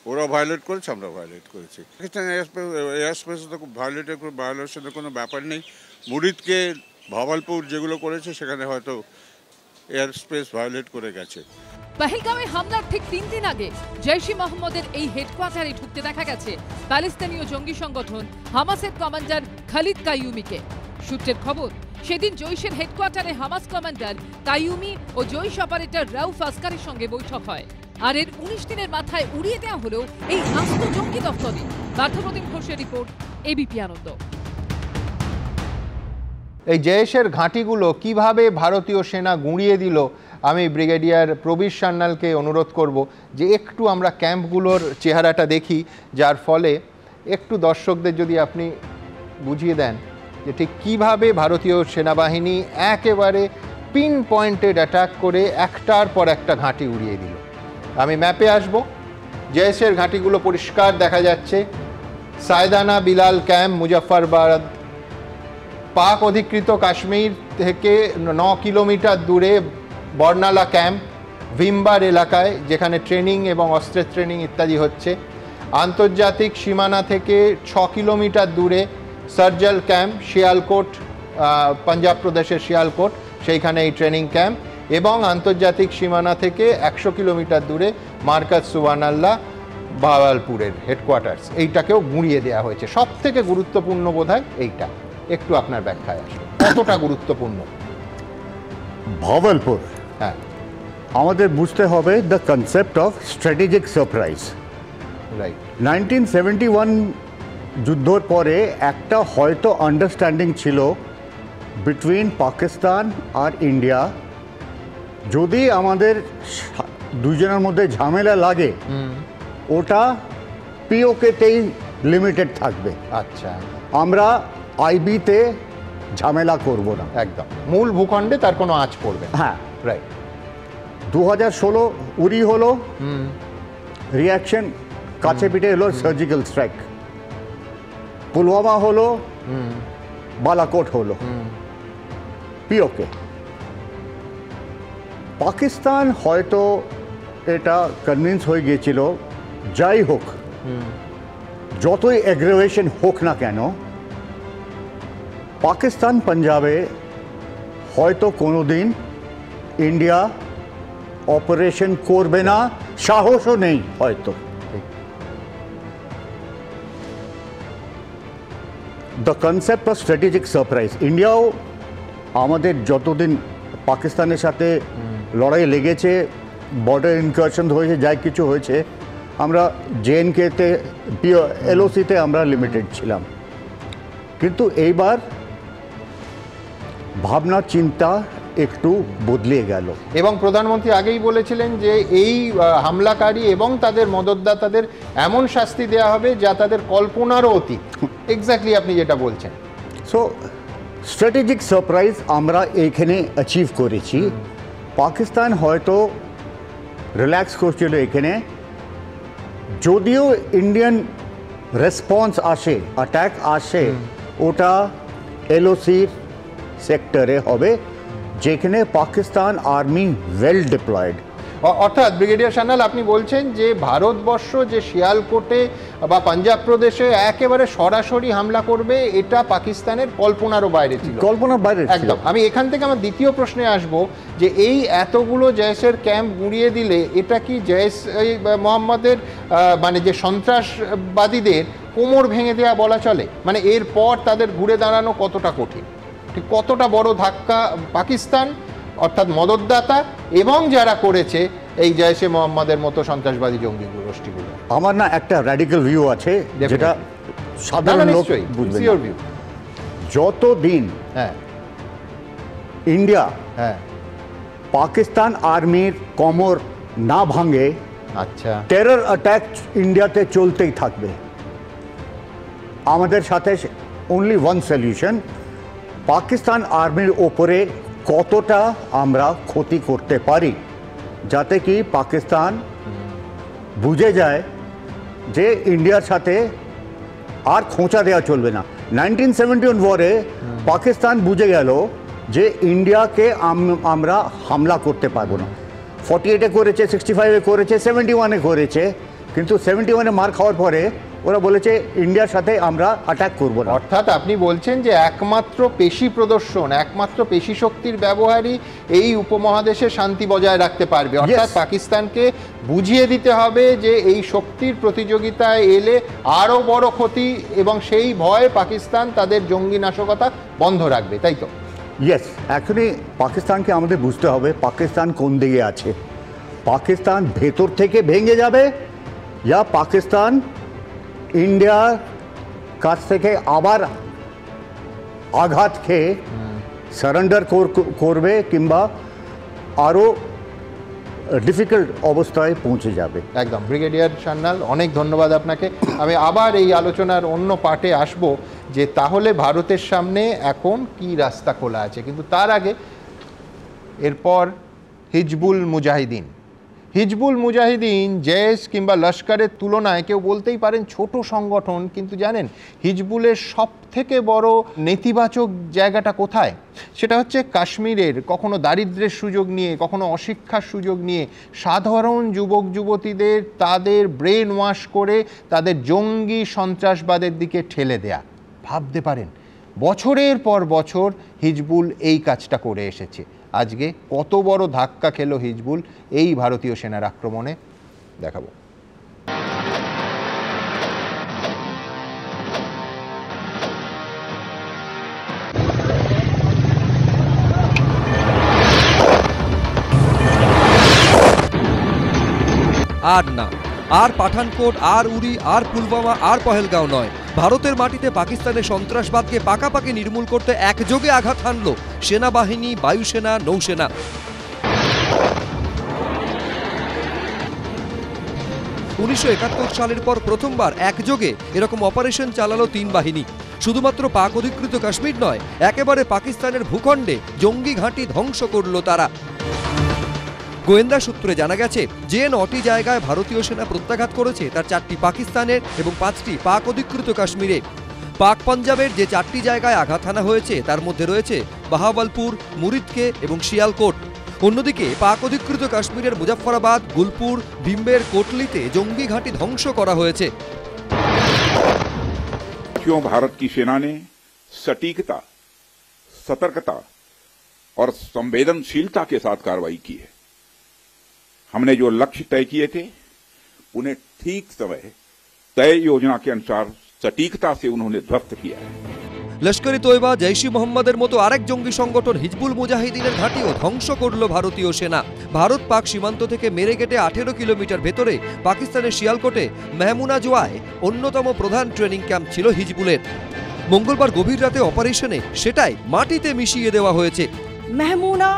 ওরা ভায়োলেট করেছে, আমরা ভায়োলেট করেছি। পাকিস্তান এয়ার স্পেসে তো ভায়োলেশনের কোনো ব্যাপার নেই। মুরিদকে ভাওয়ালপুর যেগুলো করেছে সেখানে হয়তো এয়ার স্পেস ভায়োলেট করে গেছে। পহেলগাঁওয়ে হামলার ঠিক 3 দিন আগে জৈশ ই মোহাম্মদের এই হেডকোয়ার্টারে ঢুকতে দেখা গেছে প্যালেস্তানীয় জঙ্গি সংগঠন হামাসের কমান্ডার খালিদ কাইয়ুমিকে। সূত্রের খবর, সেদিন জৈশের হেডকোয়ার্টারে হামাস কমান্ডার কাইয়ুমি ও জৈশ অপারেটর রাউফ আসকারের সঙ্গে বৈঠক হয়। আর এর 19 দিনের মাথায় উড়িয়ে দেওয়া হলো এই আস্ত জঙ্গি দপ্তরে। পার্থপ্রতিম ঘোষের রিপোর্ট, এবিপি আনন্দ। এই জৈশের ঘাঁটিগুলো কিভাবে ভারতীয় সেনা গুঁড়িয়ে দিল, আমি ব্রিগেডিয়ার প্রবীর সান্যালকে অনুরোধ করব যে একটু আমরা ক্যাম্পগুলোর চেহারাটা দেখি, যার ফলে একটু দর্শকদের যদি আপনি বুঝিয়ে দেন যে ঠিক কীভাবে ভারতীয় সেনাবাহিনী একেবারে পিন পয়েন্টেড অ্যাটাক করে একটার পর একটা ঘাঁটি উড়িয়ে দিল। আমি ম্যাপে আসব। জৈশের ঘাঁটিগুলো পরিষ্কার দেখা যাচ্ছে। সায়দানা বিলাল ক্যাম্প, মুজফ্ফরবাদ। পাক অধিকৃত কাশ্মীর থেকে 9 কিলোমিটার দূরে বর্নালা ক্যাম্প, ভিমবার এলাকায়, যেখানে ট্রেনিং এবং অস্ত্রের ট্রেনিং ইত্যাদি হচ্ছে। আন্তর্জাতিক সীমানা থেকে 6 কিলোমিটার দূরে সার্জাল ক্যাম্প, শিয়ালকোট, পাঞ্জাব প্রদেশের শিয়ালকোট, সেইখানে এই ট্রেনিং ক্যাম্প। এবং আন্তর্জাতিক সীমানা থেকে 100 কিলোমিটার দূরে মার্কাজ সুবহানাল্লাহ বাওয়ালপুরের হেডকোয়ার্টার্স, এইটাকেও গুঁড়িয়ে দেওয়া হয়েছে। সব থেকে গুরুত্বপূর্ণ বোধহয় এইটা, একটু আপনার ব্যাখ্যায় আসবে কতটা গুরুত্বপূর্ণ ভাওয়ালপুর। হ্যাঁ, আমাদের বুঝতে হবে the concept of strategic surprise. Right. 1971 যুদ্ধর পরে একটা হয়তো আন্ডারস্ট্যান্ডিং ছিল বিটুইন পাকিস্তান আর ইন্ডিয়া, যদি আমাদের দুজনের মধ্যে ঝামেলা লাগে ওটা পিওকেতেই লিমিটেড থাকবে। আচ্ছা, আমরা আইবিতে ঝামেলা করব না, একদম মূল ভূখণ্ডে তার কোনো আঁচ পড়বে। হ্যাঁ, রাইট। 2016 উরি হলো, রিয়াকশন কাছে পিঠে এলো সার্জিক্যাল স্ট্রাইক। পুলওয়ামা হলো, বালাকোট হলো, পিওকে। পাকিস্তান হয়তো এটা কনভিন্স হয়ে গিয়েছিল, যাই হোক, যতই এগ্রেভেশন হোক না কেন, পাকিস্তান পাঞ্জাবে হয়তো কোনোদিন ইন্ডিয়া অপারেশন করবে না, সাহসও নেই হয়তো। The concept of strategic surprise, ইন্ডিয়াও আমাদের যতদিন পাকিস্তানের সাথে লড়াই লেগেছে, বর্ডার ইনকারশন হয়েছে, যাই কিছু হয়েছে, আমরা জেএনকেতে এলওসিতে আমরা লিমিটেড ছিলাম। কিন্তু এইবার ভাবনা চিন্তা একটু বদলে গেল। এবং প্রধানমন্ত্রী আগেই বলেছিলেন যে এই হামলাকারী এবং তাদের মদতদাতাদের এমন শাস্তি দেওয়া হবে যা তাদের কল্পনারও অতীত। এক্স্যাক্টলি আপনি যেটা বলছেন। সো স্ট্র্যাটেজিক সারপ্রাইজ আমরা এখানে অ্যাচিভ করেছি। পাকিস্তান হয়তো রিল্যাক্স করছিল এখানে, যদিও ইন্ডিয়ান রেসপন্স আসে, অ্যাটাক আসে, ওটা এলওসির সেক্টরে হবে, যেখানে পাকিস্তান আর্মি ওয়েল ডিপ্লয়েড। অর্থাৎ ব্রিগেডিয়ার সান্যাল, আপনি বলছেন যে ভারতবর্ষ যে শিয়ালকোটে বা পাঞ্জাব প্রদেশে একেবারে সরাসরি হামলা করবে, এটা পাকিস্তানের কল্পনারও বাইরে ছিল। কল্পনার বাইরে একদম। আমি এখান থেকে আমার দ্বিতীয় প্রশ্নে আসব, যে এই এতগুলো জয়েশের ক্যাম্প গুঁড়িয়ে দিলে এটা কি জয়েশ মোহাম্মদের মানে যে সন্ত্রাসবাদীদের কোমর ভেঙে দেওয়া বলা চলে? মানে এরপর তাদের ঘুরে দাঁড়ানো কতটা কঠিন, ঠিক কতটা বড় ধাক্কা পাকিস্তান অর্থাৎ মদতদাতা এবং যারা করেছে এই জয়েশে মোহাম্মদের মতো সন্ত্রাসবাদী জঙ্গি গোষ্ঠীগুলো? আমার না একটা র্যাডিক্যাল ভিউ আছে, যেটা সাধারণ লোক বুঝবে না। যতদিন ইন্ডিয়া পাকিস্তান আর্মির কোমর না ভাঙে, আচ্ছা, টেরর অ্যাটাক ইন্ডিয়াতে চলতেই থাকবে। আমাদের সাথে অনলি ওয়ান সলিউশন, পাকিস্তান আর্মির ওপরে কতটা আমরা ক্ষতি করতে পারি, যাতে কি পাকিস্তান বুঝে যায় যে ইন্ডিয়ার সাথে আর খোঁচা দেওয়া চলবে না। 1971 ওয়ারে পাকিস্তান বুঝে গেল যে ইন্ডিয়াকে আমরা হামলা করতে পারবো না। 48-এ করেছে, 65-এ করেছে, 71-এ করেছে, কিন্তু 71-এ মার খাওয়ার পরে ওরা বলেছে ইন্ডিয়ার সাথে আমরা অ্যাটাক করব না। অর্থাৎ আপনি বলছেন যে একমাত্র পেশি প্রদর্শন, একমাত্র পেশি শক্তির ব্যবহারই এই উপমহাদেশে শান্তি বজায় রাখতে পারবে। অর্থাৎ পাকিস্তানকে বুঝিয়ে দিতে হবে যে এই শক্তির প্রতিযোগিতায় এলে আরও বড় ক্ষতি, এবং সেই ভয়ে পাকিস্তান তাদের জঙ্গি নাশকতা বন্ধ রাখবে, তাই তো? ইয়েস, অ্যাকচুয়ালি পাকিস্তানকে আমাদের বুঝতে হবে পাকিস্তান কোন দিকে আছে। পাকিস্তান ভেতর থেকে ভেঙে যাবে, ইয়া পাকিস্তান ইন্ডিয়ার কাছ থেকে আবার আঘাত খেয়ে সারেন্ডার করবে, কিংবা আরও ডিফিকাল্ট অবস্থায় পৌঁছে যাবে। একদম। ব্রিগেডিয়ার সান্যাল, অনেক ধন্যবাদ আপনাকে। আমি আবার এই আলোচনার অন্য পার্টে আসব, যে তাহলে ভারতের সামনে এখন কি রাস্তা খোলা আছে। কিন্তু তার আগে এরপর হিজবুল মুজাহিদিন। হিজবুল মুজাহিদিন জেশ কিংবা লস্করের তুলনায় কেউ বলতেই পারেন ছোট সংগঠন, কিন্তু জানেন হিজবুলের সব থেকে বড় নেতিবাচক জায়গাটা কোথায়? সেটা হচ্ছে কাশ্মীরের কখনো দারিদ্র্যের সুযোগ নিয়ে, কখনো অশিক্ষার সুযোগ নিয়ে সাধারণ যুবক যুবতীদের তাদের ব্রেন ওয়াশ করে তাদের জঙ্গি সন্ত্রাসবাদের দিকে ঠেলে দেয়া। ভাবতে পারেন বছরের পর বছর হিজবুল এই কাজটা করে এসেছে। আজকে কত বড় ধাক্কা খেল হিজবুল এই ভারতীয় সেনার আক্রমণে, দেখাবো। আর না, আর পাঠানকোট, আর উরি, আর পুলওয়ামা, আর পহেলগাঁও নয়, ভারতের মাটিতে পাকিস্তানের সন্ত্রাসবাদকে পাকাপাকি নির্মূল করতে একযোগে আঘাত হানল সেনাবাহিনী, বায়ুসেনা, নৌসেনা। 1971 সালের পর প্রথমবার একযোগে এরকম অপারেশন চালালো তিন বাহিনী। শুধুমাত্র পাক অধিকৃত কাশ্মীর নয়, একেবারে পাকিস্তানের ভূখণ্ডে জঙ্গি ঘাঁটি ধ্বংস করল তারা। গোয়েন্দা সূত্রে জানা গেছে, যে 9টি জায়গায় ভারতীয় সেনা প্রত্যাঘাত করেছে তার 4টি পাকিস্তানের এবং 5টি পাক অধিকৃত কাশ্মীরে। পাক পাঞ্জাবের যে 4টি জায়গায় আঘাত হানা হয়েছে তার মধ্যে রয়েছে বাহাওয়ালপুর, মুরিদকে এবং শিয়ালকোট। অন্যদিকে পাক অধিকৃত কাশ্মীরের মুজফ্ফরাবাদ, গুলপুর, ভিম্বের কোটলিতে জঙ্গি ঘাঁটি ধ্বংস করা হয়েছে। क्यों भारत की सेना ने सटीकता, सतर्कता और संवेदनशीलता के साथ कार्रवाई की है। हमने जो लक्ष्य तय किए थे उन्हें ठीक समय तय योजना के अनुसार सटीकता से उन्होंने ध्वस्त किया है। লস্কর-ই তৈবা, জৈশ-ই মোহাম্মদের মতো আরেক জঙ্গি সংগঠন হিজবুল মুজাহিদিনের ঘাঁটিও ধ্বংস করল ভারতীয় সেনা। ভারত পাক সীমান্ত থেকে মেরে কেটে 18 কিলোমিটার ভেতরে পাকিস্তানের শিয়ালকোটে মেহমুনা জোয়ায় অন্যতম প্রধান ট্রেনিং ক্যাম্প ছিল হিজবুলের। মঙ্গলবার গভীর রাতে অপারেশনে সেটাই মাটিতে মিশিয়ে দেওয়া হয়েছে। मेहमूना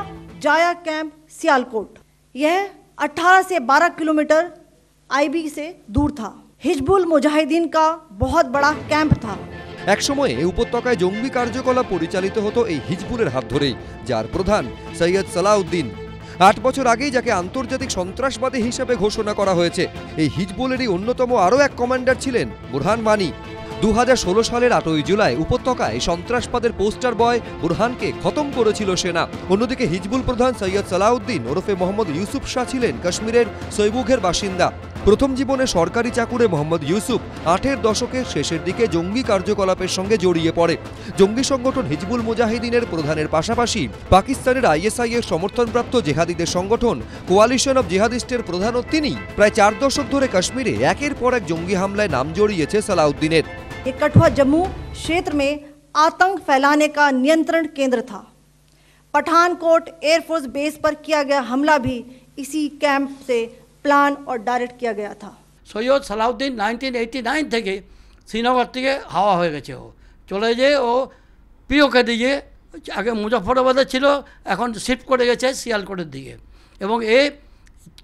जाया कैंप सियालकोट, यह 18 से 12 किलोमीटर आईबी से दूर था। हिजबुल मुजाहिदीन का बहुत बड़ा कैंप था। একসময়ে উপত্যকায় জঙ্গি কার্যকলাপ পরিচালিত হতো এই হিজবুলের হাত ধরেই, যার প্রধান সৈয়দ সালাউদ্দিন। 8 বছর আগেই যাকে আন্তর্জাতিক সন্ত্রাসবাদী হিসেবে ঘোষণা করা হয়েছে, এই হিজবুলেরই অন্যতম আরও এক কমান্ডার ছিলেন বুরহান ওয়ানি। 2016 সালের 8ই জুলাই উপত্যকায় সন্ত্রাসবাদের পোস্টার বয় বুরহানকে খতম করেছিল সেনা। অন্যদিকে হিজবুল প্রধান সৈয়দ সালাউদ্দিন ওরফে মোহাম্মদ ইউসুফ শাহ ছিলেন কাশ্মীরের সৈবুঘের বাসিন্দা। প্রথম জীবনে সরকারি চাকুরে মোহাম্মদ ইউসুফ 8এর দশকের শেষের দিকে জঙ্গি কার্যকলাপের সঙ্গে জড়িয়ে পড়ে। জঙ্গি সংগঠন হিজবুল মুজাহিদিনের প্রধানের পাশাপাশি পাকিস্তানের ISI এর সমর্থনপ্রাপ্ত জেহাদিদের সংগঠন কোয়ালিশন অব জিহাদিস্টের প্রধানও তিনি। প্রায় 4 দশক ধরে কাশ্মীরে একের পর এক জঙ্গি হামলায় নাম জড়িয়েছে সালাউদ্দিনের। ये कठुआ जम्मू क्षेत्र में आतंक फैलाने का नियंत्रण केंद्र था। पठानकोट एयरफोर्स बेस पर किया गया हमला भी इसी कैंप से प्लान और डायरेक्ट किया गया था। সৈয়দ সালাউদ্দিন 1989 থেকে শ্রীনগর থেকে হাওয়া হয়ে গেছে, ও চলে যেয়ে ও পিওকে দিকে, আগে মুজফ্ফরাবাদে ছিল, এখন শিফট করে গেছে শিয়ালকোটের দিকে। এবং এ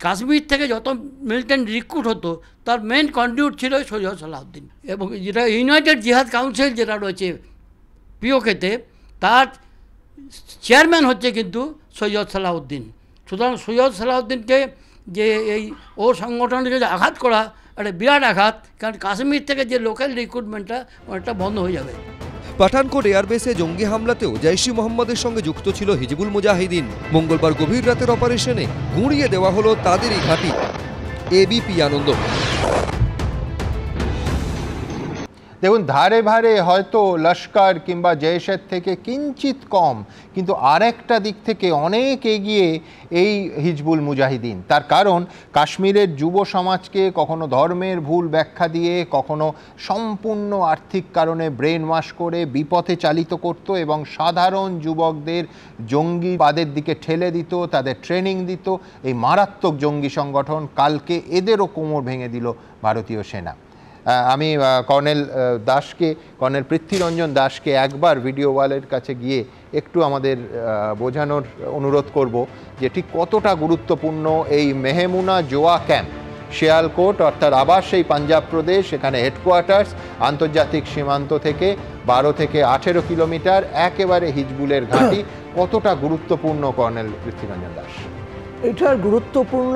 কাশ্মীর থেকে যত মিলিটেন্ট রিক্রুট হতো তার মেন কন্ট্রিবিউট ছিল সৈয়দ সালাউদ্দিন। এবং যেটা ইউনাইটেড জিহাদ কাউন্সিল যেটা রয়েছে পিওকেতে, তার চেয়ারম্যান হচ্ছে কিন্তু সৈয়দ সালাউদ্দিন। সুতরাং সৈয়দ সালাউদ্দিনকে যে এই ও সংগঠনকে যে আঘাত করা একটা বিরাট আঘাত, কারণ কাশ্মীর থেকে যে লোকাল রিক্রুটমেন্টটা অনেকটা বন্ধ হয়ে যাবে। পাঠানকোট এয়ারবেসে জঙ্গি হামলাতেও জৈশ-ই মোহাম্মদের সঙ্গে যুক্ত ছিল হিজবুল মুজাহিদিন। মঙ্গলবার গভীর রাতের অপারেশনে গুঁড়িয়ে দেওয়া হলো তাদেরই ঘাঁটি। এবিপি আনন্দ। দেখুন, ধারে ভারে হয়তো লস্কর কিংবা জৈশের থেকে কিঞ্চিত কম, কিন্তু আরেকটা দিক থেকে অনেক এগিয়ে এই হিজবুল মুজাহিদিন। তার কারণ কাশ্মীরের যুব সমাজকে কখনো ধর্মের ভুল ব্যাখ্যা দিয়ে, কখনো সম্পূর্ণ আর্থিক কারণে ব্রেন ওয়াশ করে বিপথে চালিত করত এবং সাধারণ যুবকদের জঙ্গিবাদের দিকে ঠেলে দিত, তাদের ট্রেনিং দিত। এই মারাত্মক জঙ্গি সংগঠন কালকে এদেরও কোমর ভেঙে দিল ভারতীয় সেনা। আমি কর্নেল পৃথ্বীরঞ্জন দাসকে একবার ভিডিও ওয়ালের কাছে গিয়ে একটু আমাদের বোঝানোর অনুরোধ করব যে ঠিক কতটা গুরুত্বপূর্ণ এই মেহমুনা জোয়া ক্যাম্প। শিয়ালকোট অর্থাৎ আবার সেই পাঞ্জাব প্রদেশ, এখানে হেডকোয়ার্টার্স, আন্তর্জাতিক সীমান্ত থেকে 12 থেকে 18 কিলোমিটার, একেবারে হিজবুলের ঘাঁটি। কতটা গুরুত্বপূর্ণ কর্নেল পৃথ্বীরঞ্জন দাস? এটার গুরুত্বপূর্ণ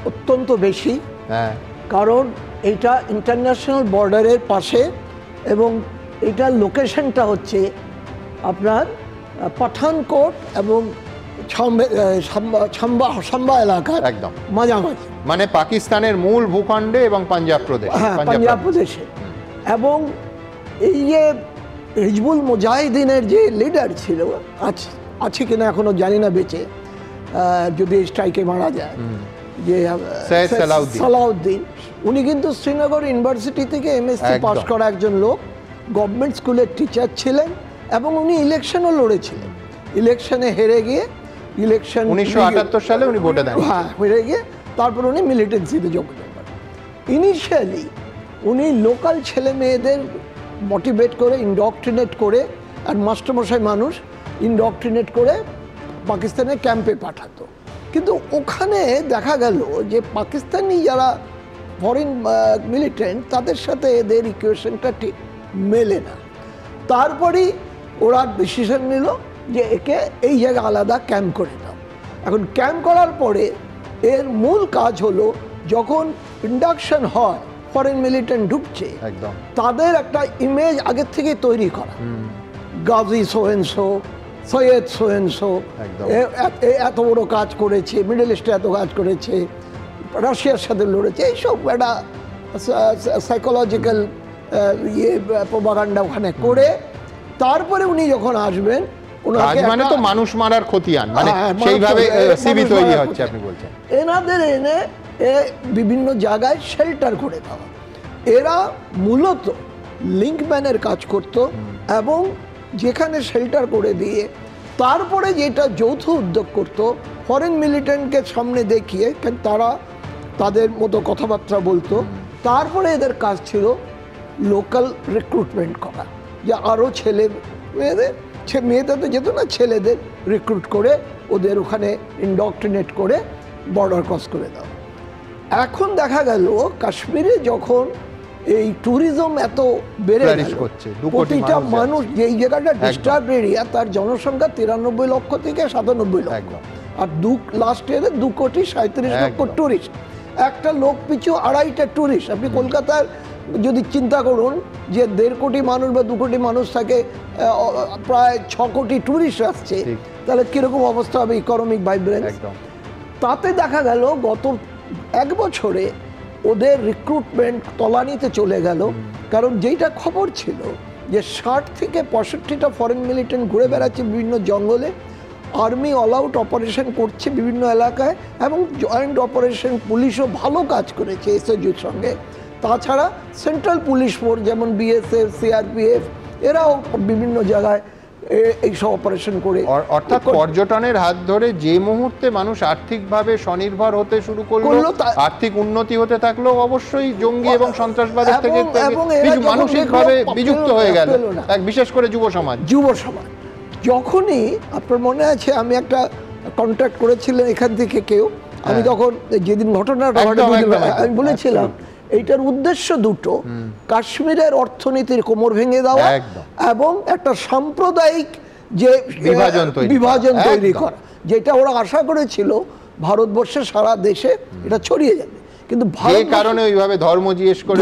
অত্যন্ত বেশি, হ্যাঁ, কারণ এটা ইন্টারন্যাশনাল বর্ডারের পাশে এবং এটার লোকেশনটা হচ্ছে আপনার পাঠানকোট এবং সাম্বা এলাকার একদম মাঝামাঝি, মানে পাকিস্তানের মূল ভূখণ্ডে এবং পাঞ্জাব প্রদেশ, পাঞ্জাব প্রদেশে। এবং এই যে হিজবুল মুজাহিদিনের যে লিডার ছিল, আছে কিনা এখনো জানি না বেঁচে, যদি স্ট্রাইকে মারা যায়, যে সালাউদ্দিন, উনি কিন্তু শ্রীনগর ইউনিভার্সিটি থেকে MSc পাস করা একজন লোক, গভর্নমেন্ট স্কুলের টিচার ছিলেন এবং উনি ইলেকশনও লড়েছিলেন। ইলেকশনে হেরে গিয়ে, ইলেকশন 1978 সালে উনি ভোটে দেন, হ্যাঁ, হেরে গিয়ে তারপর উনি মিলিটেন্সিতে যোগদান করেন। ইনিশিয়ালি উনি লোকাল ছেলে মেয়েদের মোটিভেট করে, ইন্ডক্ট্রিনেট করে, আর মাস্টারমশাই মানুষ ইন্ডক্ট্রিনেট করে পাকিস্তানের ক্যাম্পে পাঠাতো। কিন্তু ওখানে দেখা গেল যে পাকিস্তানি যারা ফরেন মিলিটেন্ট, তাদের সাথে এদের ইকুয়েশনটা ঠিক মেলে না। তারপরেই ওরা ডিসিশন নিল যে একে এই জায়গায় আলাদা ক্যাম্প করে দাও। এখন ক্যাম্প করার পরে এর মূল কাজ হলো, যখন ইন্ডাকশন হয়, ফরেন মিলিটেন্ট ঢুকছে, একদম তাদের একটা ইমেজ আগের থেকে তৈরি করা, গাজী সোয়েনসো, সৈয়দ সোয়েনসো এত বড় কাজ করেছে, মিডল ইস্টে এত কাজ করেছে, রাশিয়ার সাথে লড়েছে, এইসব একটা সাইকোলজিক্যাল প্রোপাগান্ডা ওখানে করে তারপরে উনি যখন আসবেন, মানে তো মানুষ মারার খতিয়ান, মানে সেইভাবে সিবি তৈরি হচ্ছে আপনি বলছেন। এনাদের এনে বিভিন্ন জায়গায় শেল্টার করে দেওয়া। এরা মূলত লিঙ্কম্যানের কাজ করত এবং যেখানে শেল্টার করে দিয়ে তারপরে যেটা যৌথ উদ্যোগ করত, ফরেন মিলিটেন্টকে সামনে দেখিয়ে তারা তাদের মতো কথাবার্তা বলতো, তারপরে এদের কাজ ছিল লোকাল রিক্রুটমেন্ট করা, যে আরও ছেলে মেয়েদের, মেয়েদের তো যেত না, ছেলেদের রিক্রুট করে ওদের ওখানে ইন্ডক্ট্রিনেট করে বর্ডার ক্রস করে দাও। এখন দেখা গেল কাশ্মীরে যখন এই ট্যুরিজম এত বেড়ে Flourish গেল, করছে, 2 কোটি প্রতিটা মানুষ মানুষ যাচ্ছে। যেই জায়গাটা ডিস্টার্ব এরিয়া তার জনসংখ্যা 93 লক্ষ থেকে 97 লক্ষ, আর লাস্ট ইয়ারে 2,37,00,000 লক্ষ ট্যুরিস্ট। একটা লোক পিছু 2.5টা ট্যুরিস্ট। আপনি কলকাতার যদি চিন্তা করুন যে 1.5 কোটি মানুষ বা 2 কোটি মানুষ থাকে, প্রায় 6 কোটি ট্যুরিস্ট আসছে, তাহলে কিরকম অবস্থা হবে ইকোনমিক ভাইব্রেন্স। তাতে দেখা গেল গত 1 বছরে ওদের রিক্রুটমেন্ট তলানিতে চলে গেল, কারণ যেইটা খবর ছিল যে 60 থেকে 65টা ফরেন মিলিটেন্ট ঘুরে বেড়াচ্ছে বিভিন্ন জঙ্গলে, আর্মি অল আউট অপারেশন করছে বিভিন্ন এলাকায়, এবং জয়েন্ট অপারেশন পুলিশও ভালো কাজ করেছে এসএসজির সঙ্গে। তাছাড়া সেন্ট্রাল পুলিশ ফোর্স যেমন বিএসএফ, সিআরপিএফ, এরাও বিভিন্ন জায়গায় এইসব অপারেশন করে, অর্থাৎ পর্যটনের হাত ধরে যে মুহূর্তে মানুষ আর্থিকভাবে স্বনির্ভর হতে শুরু করলো, আর্থিক উন্নতি হতে থাকলো, অবশ্যই জঙ্গি এবং সন্ত্রাসবাদের থেকে মানসিকভাবে বিযুক্ত হয়ে গেল, বিশেষ করে যুব সমাজ। যখনই আপনার মনে আছে আমি একটা কন্ট্যাক্ট করেছিলেন এখান থেকে কেউ, আমি তখন যেদিন ঘটনাটা আমি বলেছিলাম এইটার উদ্দেশ্য দুটো, কাশ্মীরের অর্থনীতির কোমর ভেঙে দেওয়া এবং একটা সাম্প্রদায়িক যে বিভাজন তৈরি করা, যেটা ওরা আশা করেছিল ভারতবর্ষের সারা দেশে এটা ছড়িয়ে যাবে। কিন্তু কারণে ওইভাবে ধর্ম জিজ্ঞেস করে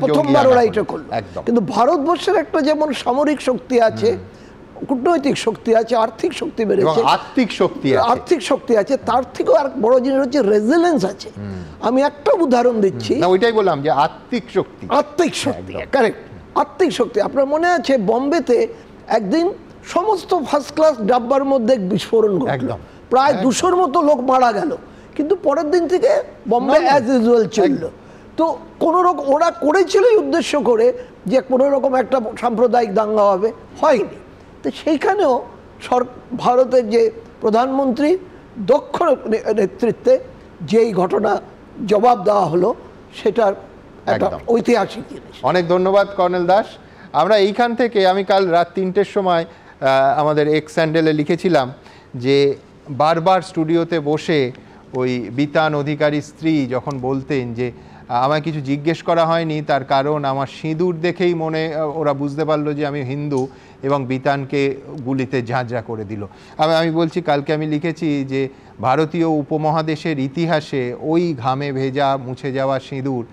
প্রথমবার ওরা এটা করলো। কিন্তু ভারতবর্ষের একটা যেমন সামরিক শক্তি আছে, কূটনৈতিক শক্তি আছে, আর্থিক শক্তি বেড়েছে, আর্থিক শক্তি আছে, তার থেকেও আর বড় জিনিস হচ্ছে রেজিলেন্স আছে। আমি একটা উদাহরণ দিচ্ছি, ওইটাই বললাম যে আর্থিক শক্তি, কারেক্ট, আর্থিক শক্তি। আপনার মনে আছে বোম্বেতে একদিন সমস্ত ফার্স্ট ক্লাস ডাব্বার মধ্যে বিস্ফোরণ ঘটলো, প্রায় 200-র মতো লোক মারা গেল, কিন্তু পরের দিন থেকে বোম্বে অ্যাজ ইউজুয়াল চললো। তো কোনো রকম ওরা করেছিল উদ্দেশ্য করে যে কোনো রকম একটা সাম্প্রদায়িক দাঙ্গা হবে, হয়নি। তো সেইখানেও ভারতের যে প্রধানমন্ত্রী দক্ষ নেতৃত্বে যেই ঘটনা জবাব দেওয়া হলো, সেটার একটা ঐতিহাসিক জিনিস। অনেক ধন্যবাদ কর্নেল দাস। আমরা এইখান থেকে আমি কাল রাত 3টের সময় আমাদের এক্স স্যান্ডেলে লিখেছিলাম যে বারবার স্টুডিওতে বসে ওই বিতান অধিকারীর স্ত্রী যখন বলতেন যে আমায় কিছু জিজ্ঞেস করা হয়নি, তার কারণ আমার সিঁদুর দেখেই ওরা বুঝতে পারলো যে আমি হিন্দু, এবং বিতানকে গুলিতে ঝাঁঝরা করে দিল। আমি বলছি, কালকে আমি লিখেছি যে ভারতীয় উপমহাদেশের ইতিহাসে ওই ঘামে ভেজা মুছে যাওয়া সিঁদুর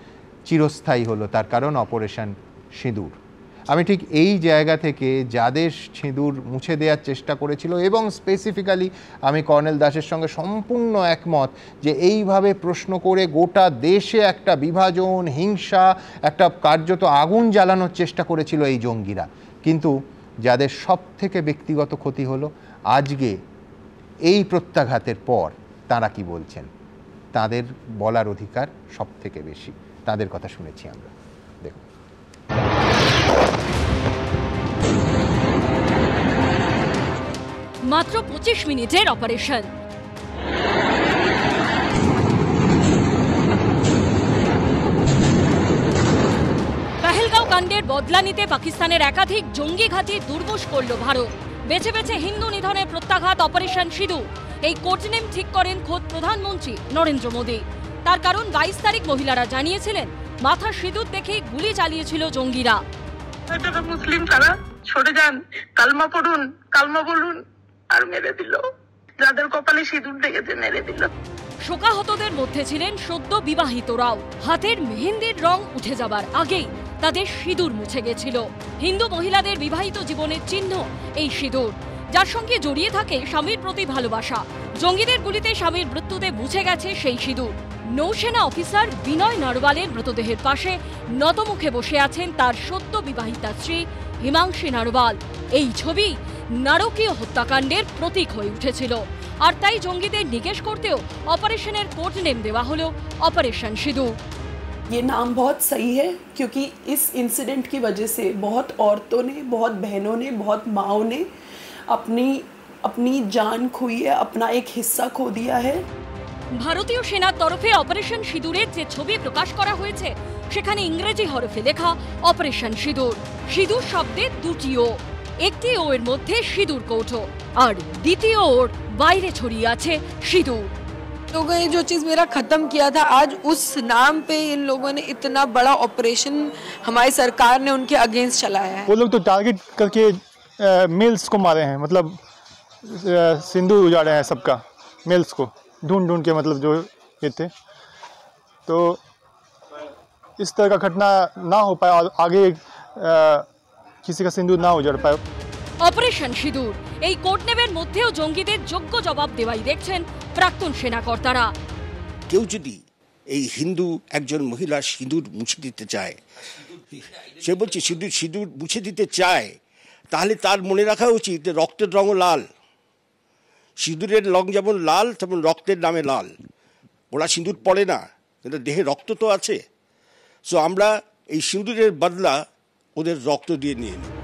চিরস্থায়ী হলো, তার কারণ অপারেশন সিঁদুর। আমি ঠিক এই জায়গা থেকে যাদের সিঁদুর মুছে দেওয়ার চেষ্টা করেছিল, এবং স্পেসিফিক্যালি আমি কর্নেল দাসের সঙ্গে সম্পূর্ণ একমত যে এইভাবে প্রশ্ন করে গোটা দেশে একটা বিভাজন, হিংসা, একটা কার্যত আগুন জ্বালানোর চেষ্টা করেছিল এই জঙ্গিরা, কিন্তু যাদের সব থেকে ব্যক্তিগত ক্ষতি হলো, আজকে এই প্রত্যাঘাতের পর তারা কি বলছেন, তাদের বলার অধিকার সব থেকে বেশি, তাদের কথা শুনেছি আমরা। দেখুন, মাত্র 25 মিনিটের অপারেশন, পেহেলগাঁও কাণ্ডের বদলা নিতে পাকিস্তানের একাধিক জঙ্গি ঘাঁটি দুর্বশ করল ভারত। বেছে বেছে হিন্দু নিধনের প্রত্যাঘাত অপারেশন সিঁদুর, এই কোডনেম ঠিক করেন খোদ প্রধানমন্ত্রী নরেন্দ্র মোদী। তার কারণ 22 তারিখ মহিলারা জানিয়েছিলেন মাথার সিঁদুর দেখে গুলি চালিয়েছিল জঙ্গিরা। মুসলিম তারা সরে যান, কালমা পড়ুন, কালমা বলুন, আর মেরে দিল, যাদের কপালে সিঁদুর দেখেছে মেরে দিল। শোকাহতদের মধ্যে ছিলেন সদ্য বিবাহিতরাও। হাতের মেহেন্দির রং উঠে যাবার আগেই তাদের সিঁদুর মুছে গেছিল। হিন্দু মহিলাদের বিবাহিত জীবনের চিহ্ন এই সিঁদুর, যার সঙ্গে জড়িয়ে থাকে স্বামীর প্রতি ভালোবাসা। জঙ্গিদের গুলিতে স্বামীর মৃত্যুতে মুছে গেছে সেই সিঁদুর। নৌসেনা অফিসার বিনয় নারওয়ালের মৃতদেহের পাশে নতমুখে বসে আছেন তার সদ্য বিবাহিতা স্ত্রী হিমাংশী নারওয়াল। এই ছবি নারকীয় হত্যাকাণ্ডের প্রতীক হয়ে উঠেছিল, আর তাই জঙ্গিদের নিকেশ করতেও অপারেশনের কোড নেম দেওয়া হলো অপারেশন সিঁদুর। ये नाम बहुत सही है क्योंकि इस इंसिडेंट की वजह से बहुत औरतों ने, बहुत बहनों ने, बहुत माँओं ने अपनी जान खोई है, अपना एक हिस्सा खो दिया है। ভারতীয় সেনার তরফে অপারেশন সিঁদুরের যে ছবি প্রকাশ করা হয়েছে, সেখানে ইংরেজি হরফে লেখা অপারেশন সিঁদুর। সিঁদুর শব্দে দুটি ও, একটি ও এর মধ্যে সিঁদুর কৌটো, আর দ্বিতীয় ওর বাইরে ছড়িয়ে আছে সিঁদুর। लोगों ने जो चीज़ मेरा ख़त्म किया था, आज उस नाम पे इन लोगों ने इतना बड़ा ऑपरेशन हमारी सरकार ने उनके अगेंस्ट चलाया है। वो लोग तो टारगेट करके मिल्स को मारे हैं, मतलब सिंदूर उजाड़े हैं सबका, मिल्स को ढूंढ के, मतलब जो ये थे। तो इस तरह का घटना ना हो पाए और आगे किसी का सिंदूর না উজাড় পায়। অপারেশন সিঁদুর এই কোডনেমের মধ্যেও জঙ্গিদের যোগ্য জবাব দেওয়াই দেখছেন প্রাক্তন সেনাকর্তারা। কেউ যদি এই হিন্দু একজন মহিলা সিঁদুর মুছে দিতে চায়, সে বলছে সিঁদুর মুছে দিতে চায়, তাহলে তার মনে রাখা উচিত রক্তের রঙও লাল। সিঁদুরের রং যেমন লাল তেমন রক্তের নামে লাল। ওরা সিঁদুর পড়ে না, কিন্তু দেহে রক্ত তো আছে। সো আমরা এই সিঁদুরের বদলা ওদের রক্ত দিয়ে নিয়ে নেব।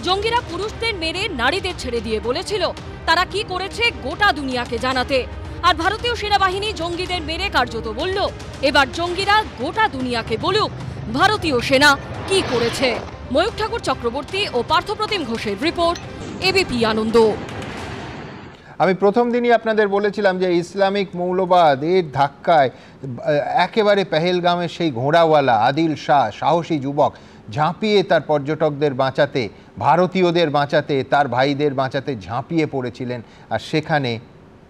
জঙ্গিরা পুরুষদের মেরে নারীদের ছেড়ে দিয়ে বলেছিল তারা কি করেছে গোটা দুনিয়াকে জানাতে। আর ভারতীয় সেনাবাহিনী জঙ্গিদের মেরে কার্যত বলল এবার জঙ্গিরা গোটা দুনিয়াকে বলুক ভারতীয় সেনা কি করেছে। ময়ূক ঠাকুর চক্রবর্তী ও পার্থপ্রতিম ঘোষের রিপোর্ট, এবিপি আনন্দ। আমি প্রথম দিনই আপনাদের বলেছিলাম যে ইসলামিক মৌলবাদ এর ধাক্কায় একেবারে পেহেলগামের সেই ঘোড়াওয়ালা আদিল শাহ, সাহসী যুবক, ঝাঁপিয়ে তার পর্যটকদের বাঁচাতে, ভারতীয়দের বাঁচাতে, তার ভাইদের বাঁচাতে ঝাঁপিয়ে পড়েছিলেন। আর সেখানে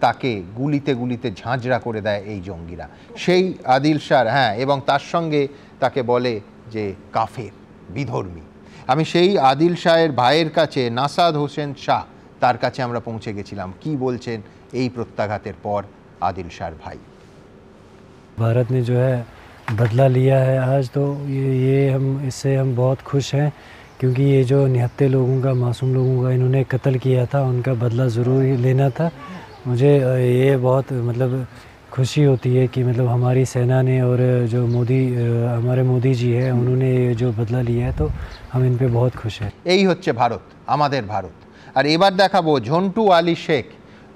তাকে গুলিতে গুলিতে ঝাঁঝরা করে দেয় এই জঙ্গিরা। সেই আদিল শাহ, হ্যাঁ, এবং তার সঙ্গে তাকে বলে যে কাফের, বিধর্মী। আমি সেই আদিল শাহের ভাইয়ের কাছে, নাসাদ হোসেন শাহ, তার কাছে আমরা পৌঁছে গেছিলাম। কি বলছেন এই প্রত্যাঘাতের পর आदिल शाह भाई? भारत ने जो है बदला लिया है आज, तो ये हम इससे हम बहुत खुश हैं, क्योंकि ये जो निहत्थे लोगों का, मासूम लोगों का इन्होंने कत्ल किया था, उनका बदला ज़रूर ही लेना था। मुझे ये बहुत मतलब खुशी होती है कि मतलब हमारी सेना ने और जो हमारे मोदी जी हैं उन्होंने जो बदला लिया है, तो हम इन पे बहुत खुश हैं। এই হচ্ছে ভারত, আমাদের ভারত। আর এবার দেখাবো ঝন্টু আলী শেখ,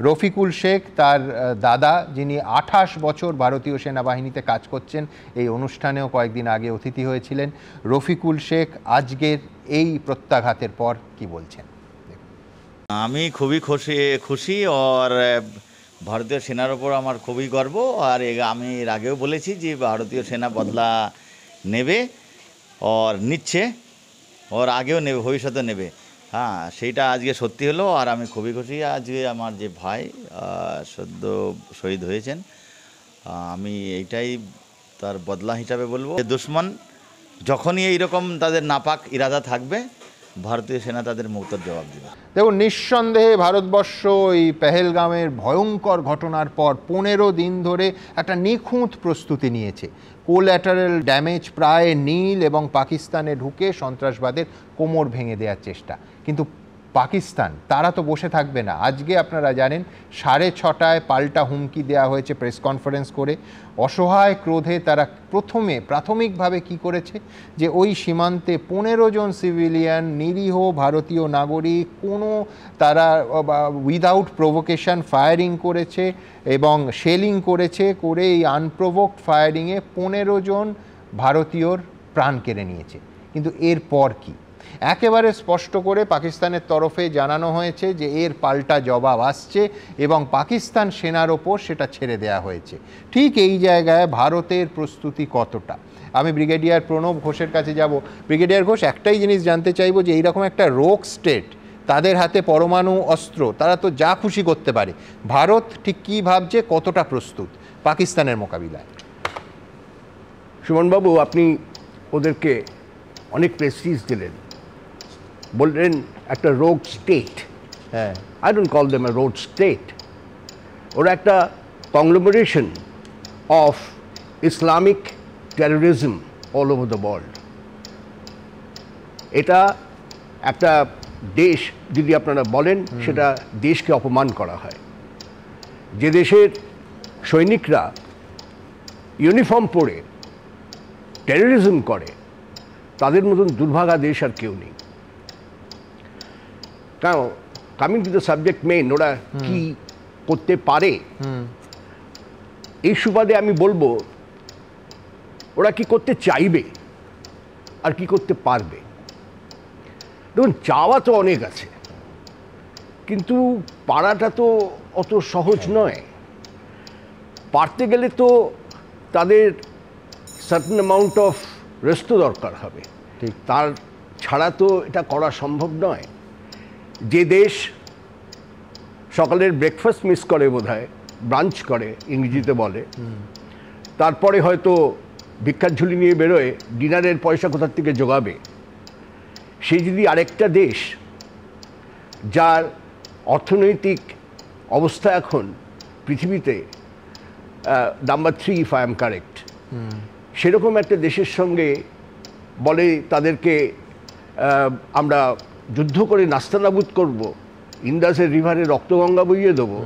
রফিকুল শেখ, তার দাদা, যিনি 28 বছর ভারতীয় সেনাবাহিনীতে কাজ করছেন। এই অনুষ্ঠানেও কয়েকদিন আগে অতিথি হয়েছিলেন। রফিকুল শেখ আজকের এই প্রত্যাঘাতের পর কি বলছেন? আমি খুবই খুশি और ভারতীয় সেনার উপর আমার খুবই গর্ব। আর আমি এর আগেও বলেছি যে ভারতীয় সেনা বদলা নেবে, और নিচ্ছে, और আগেও নেবে, ভবিষ্যতে নেবে। হ্যাঁ, সেইটা আজকে সত্যি হলো। আর আমি খুবই খুশি আজকে আমার যে ভাই সদ্য শহীদ হয়েছেন, আমি এইটাই তার বদলা হিসাবে বলবো। দুশ্মন যখনই এইরকম তাদের নাপাক ইরাদা থাকবে, ভারতীয় সেনা তাদের মুক্তর জবাব দেবে। দেখুন, নিঃসন্দেহে ভারতবর্ষ এই পেহেলগামের ভয়ঙ্কর ঘটনার পর 15 দিন ধরে একটা নিখুঁত প্রস্তুতি নিয়েছে। কোল্যাটারাল ড্যামেজ প্রায় নীল, এবং পাকিস্তানে ঢুকে সন্ত্রাসবাদের কোমর ভেঙে দেওয়ার চেষ্টা। কিন্তু পাকিস্তান, তারা তো বসে থাকবে না। আজকে আপনারা জানেন 6:30টায় পাল্টা হুমকি দেওয়া হয়েছে প্রেস কনফারেন্স করে। অসহায় ক্রোধে তারা প্রাথমিকভাবে কি করেছে, যে ওই সীমান্তে 15 জন সিভিলিয়ান, নিরীহ ভারতীয় নাগরিক, তারা উইদাউট প্রভোকেশন ফায়ারিং করেছে এবং শেলিং করেছে। করে এই আনপ্রোভোকড ফায়ারিংয়ে 15 জন ভারতীয়র প্রাণ কেড়ে নিয়েছে। কিন্তু এরপর কি? একেবারে স্পষ্ট করে পাকিস্তানের তরফে জানানো হয়েছে যে এর পাল্টা জবাব আসছে, এবং পাকিস্তান সেনার ওপর সেটা ছেড়ে দেওয়া হয়েছে। ঠিক এই জায়গায় ভারতের প্রস্তুতি কতটা? আমি ব্রিগেডিয়ার প্রণব ঘোষের কাছে যাব। ব্রিগেডিয়ার ঘোষ, একটাই জিনিস জানতে চাইব যে এইরকম একটা রোগ স্টেট, তাদের হাতে পরমাণু অস্ত্র, তারা তো যা খুশি করতে পারে। ভারত ঠিক কী ভাবছে, কতটা প্রস্তুত পাকিস্তানের মোকাবিলায়? সুমনবাবু, আপনি ওদেরকে অনেক প্রেস্টিজ দিলেন, বললেন একটা রোগ স্টেট। হ্যাঁ, I don't call them a rogue state. ওরা একটা conglomeration of Islamic terrorism all over the world. এটা একটা দেশ যদি আপনারা বলেন, সেটা দেশকে অপমান করা হয়। যে দেশের সৈনিকরা ইউনিফর্ম পরে টেরোরিজম করে, তাদের মতন দুর্ভাগা দেশ আর কেউ নেই। কারণ coming to the subject main, ওরা কি করতে পারে এই সুবাদে আমি বলবো, ওরা কি করতে চাইবে আর কি করতে পারবে। দেখুন, চাওয়া তো অনেক আছে, কিন্তু পারাটা তো অত সহজ নয়। পারতে গেলে তো তাদের সার্টেন অ্যামাউন্ট অফ রেস্টও দরকার হবে, ঠিক তার ছাড়া তো এটা করা সম্ভব নয়। যে দেশ সকালের ব্রেকফাস্ট মিস করে, বোধহয় ব্রাঞ্চ করে ইংরেজিতে বলে, তারপরে হয়তো ভিক্ষার ঝুলি নিয়ে বেরোয়, ডিনারের পয়সা কোথার থেকে জোগাবে, সে যদি আরেকটা দেশ যার অর্থনৈতিক অবস্থা এখন পৃথিবীতে number 3 if I am correct, সেরকম একটা দেশের সঙ্গে বলে তাদেরকে আমরা যুদ্ধ করে নাস্তানাবুদ করব, ইন্দাসের রিভারে রক্তগঙ্গা বইয়ে দেবো,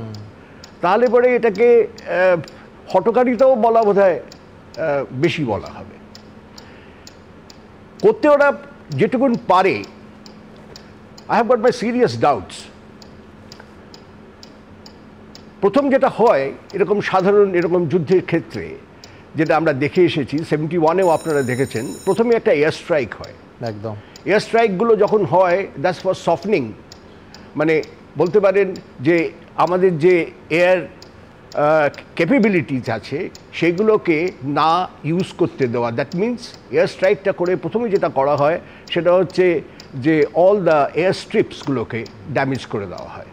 তাহলে পরে এটাকে হটকারিতাও বলা বোধহয় বেশি বলা হবে। করতে ওরা যেটুকুন পারে, I have got my serious doubts. প্রথম যেটা হয় এরকম সাধারণ এরকম যুদ্ধের ক্ষেত্রে, যেটা আমরা দেখে এসেছি 71-এও আপনারা দেখেছেন, প্রথমে একটা এয়ার স্ট্রাইক হয়। একদম এয়ার স্ট্রাইকগুলো যখন হয়, দ্যাটস ফর সফটনিং, মানে বলতে পারেন যে আমাদের যে এয়ার ক্যাপাবিলিটিস আছে সেগুলোকে না ইউজ করতে দেওয়া। দ্যাট মিনস এয়ার স্ট্রাইকটা করে প্রথমে যেটা করা হয় সেটা হচ্ছে যে অল দ্য এয়ার স্ট্রিপসগুলোকে ড্যামেজ করে দেওয়া হয়,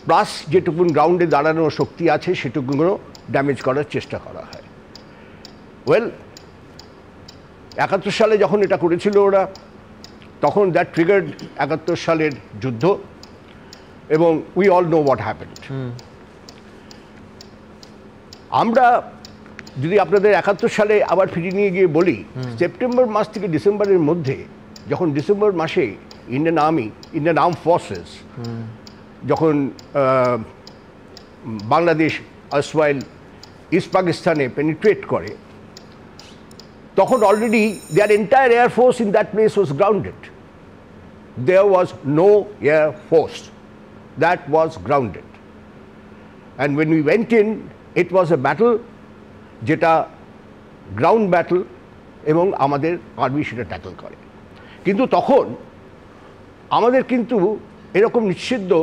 প্লাস যেটুকুন গ্রাউন্ডে দাঁড়ানোর শক্তি আছে সেটুকুনো ড্যামেজ করার চেষ্টা করা হয়। ওয়েল, 71 সালে যখন এটা করেছিল ওরা, তখন দ্যাট ট্রিগার্ড 71 সালের যুদ্ধ, এবং we all know what happened. আমরা যদি আপনাদের 71 সালে আবার ফিরিয়ে নিয়ে গিয়ে বলি, সেপ্টেম্বর মাস থেকে ডিসেম্বরের মধ্যে, যখন ডিসেম্বর মাসে ইন্ডিয়ান আর্ম ফোর্সেস যখন বাংলাদেশ আসওয়াইল ইস্ট পাকিস্তানে পেনিট্রেট করে, তখন already there entire air force in that place was grounded. There was no air force, that was grounded. And when we went in, it was a battle, যেটা গ্রাউন্ড ব্যাটল, এবং আমাদের আর্মি সেটা ট্যাকল করে। কিন্তু তখন আমাদের কিন্তু এরকম নিষিদ্ধ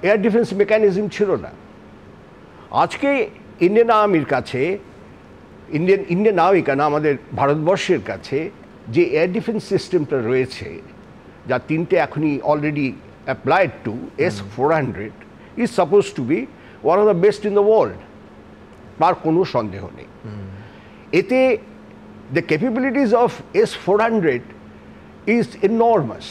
এয়ার ডিফেন্স মেকানিজম ছিল না। আজকে ইন্ডিয়ান আর্মির কাছে, ইন্ডিয়ান আর্মি কেন, আমাদের ভারতবর্ষের কাছে যে এয়ার ডিফেন্স সিস্টেমটা রয়েছে, যা 3টে এখনই already applied to, S-400 is suppose to be one of the best in the world, তার কোনো সন্দেহ নেই। এতে the capabilities of S-400 is enormous.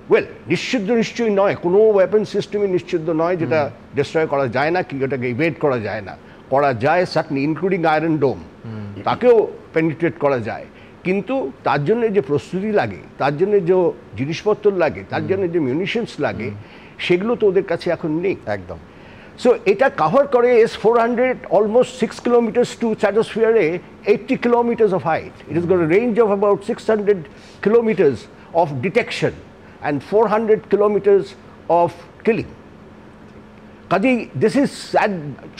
Well, নিশ্চয়ই নয়, কোনো ওয়েপন সিস্টেমই নিশ্চিত নয় যেটা ডিস্ট্রয় করা যায় না, কি ওটাকে ইভেড করা যায় না। করা যায় সার্টেনলি, ইনক্লুডিং আয়রন ডোম, তাকেও পেনিট্রেট করা যায়, কিন্তু তার জন্য যে প্রস্তুতি লাগে, তার জন্য যে জিনিসপত্র লাগে, তার জন্য যে মিউনিশনস লাগে, সেগুলো তো ওদের কাছে এখন নেই একদম। সো এটা কভার করে S-400 almost 6 kilometers to stratosphere, 80 kilometers of height. It has got a range of about 600 kilometers of detection and 400 kilometers of killing. কাজেই দিস ইজ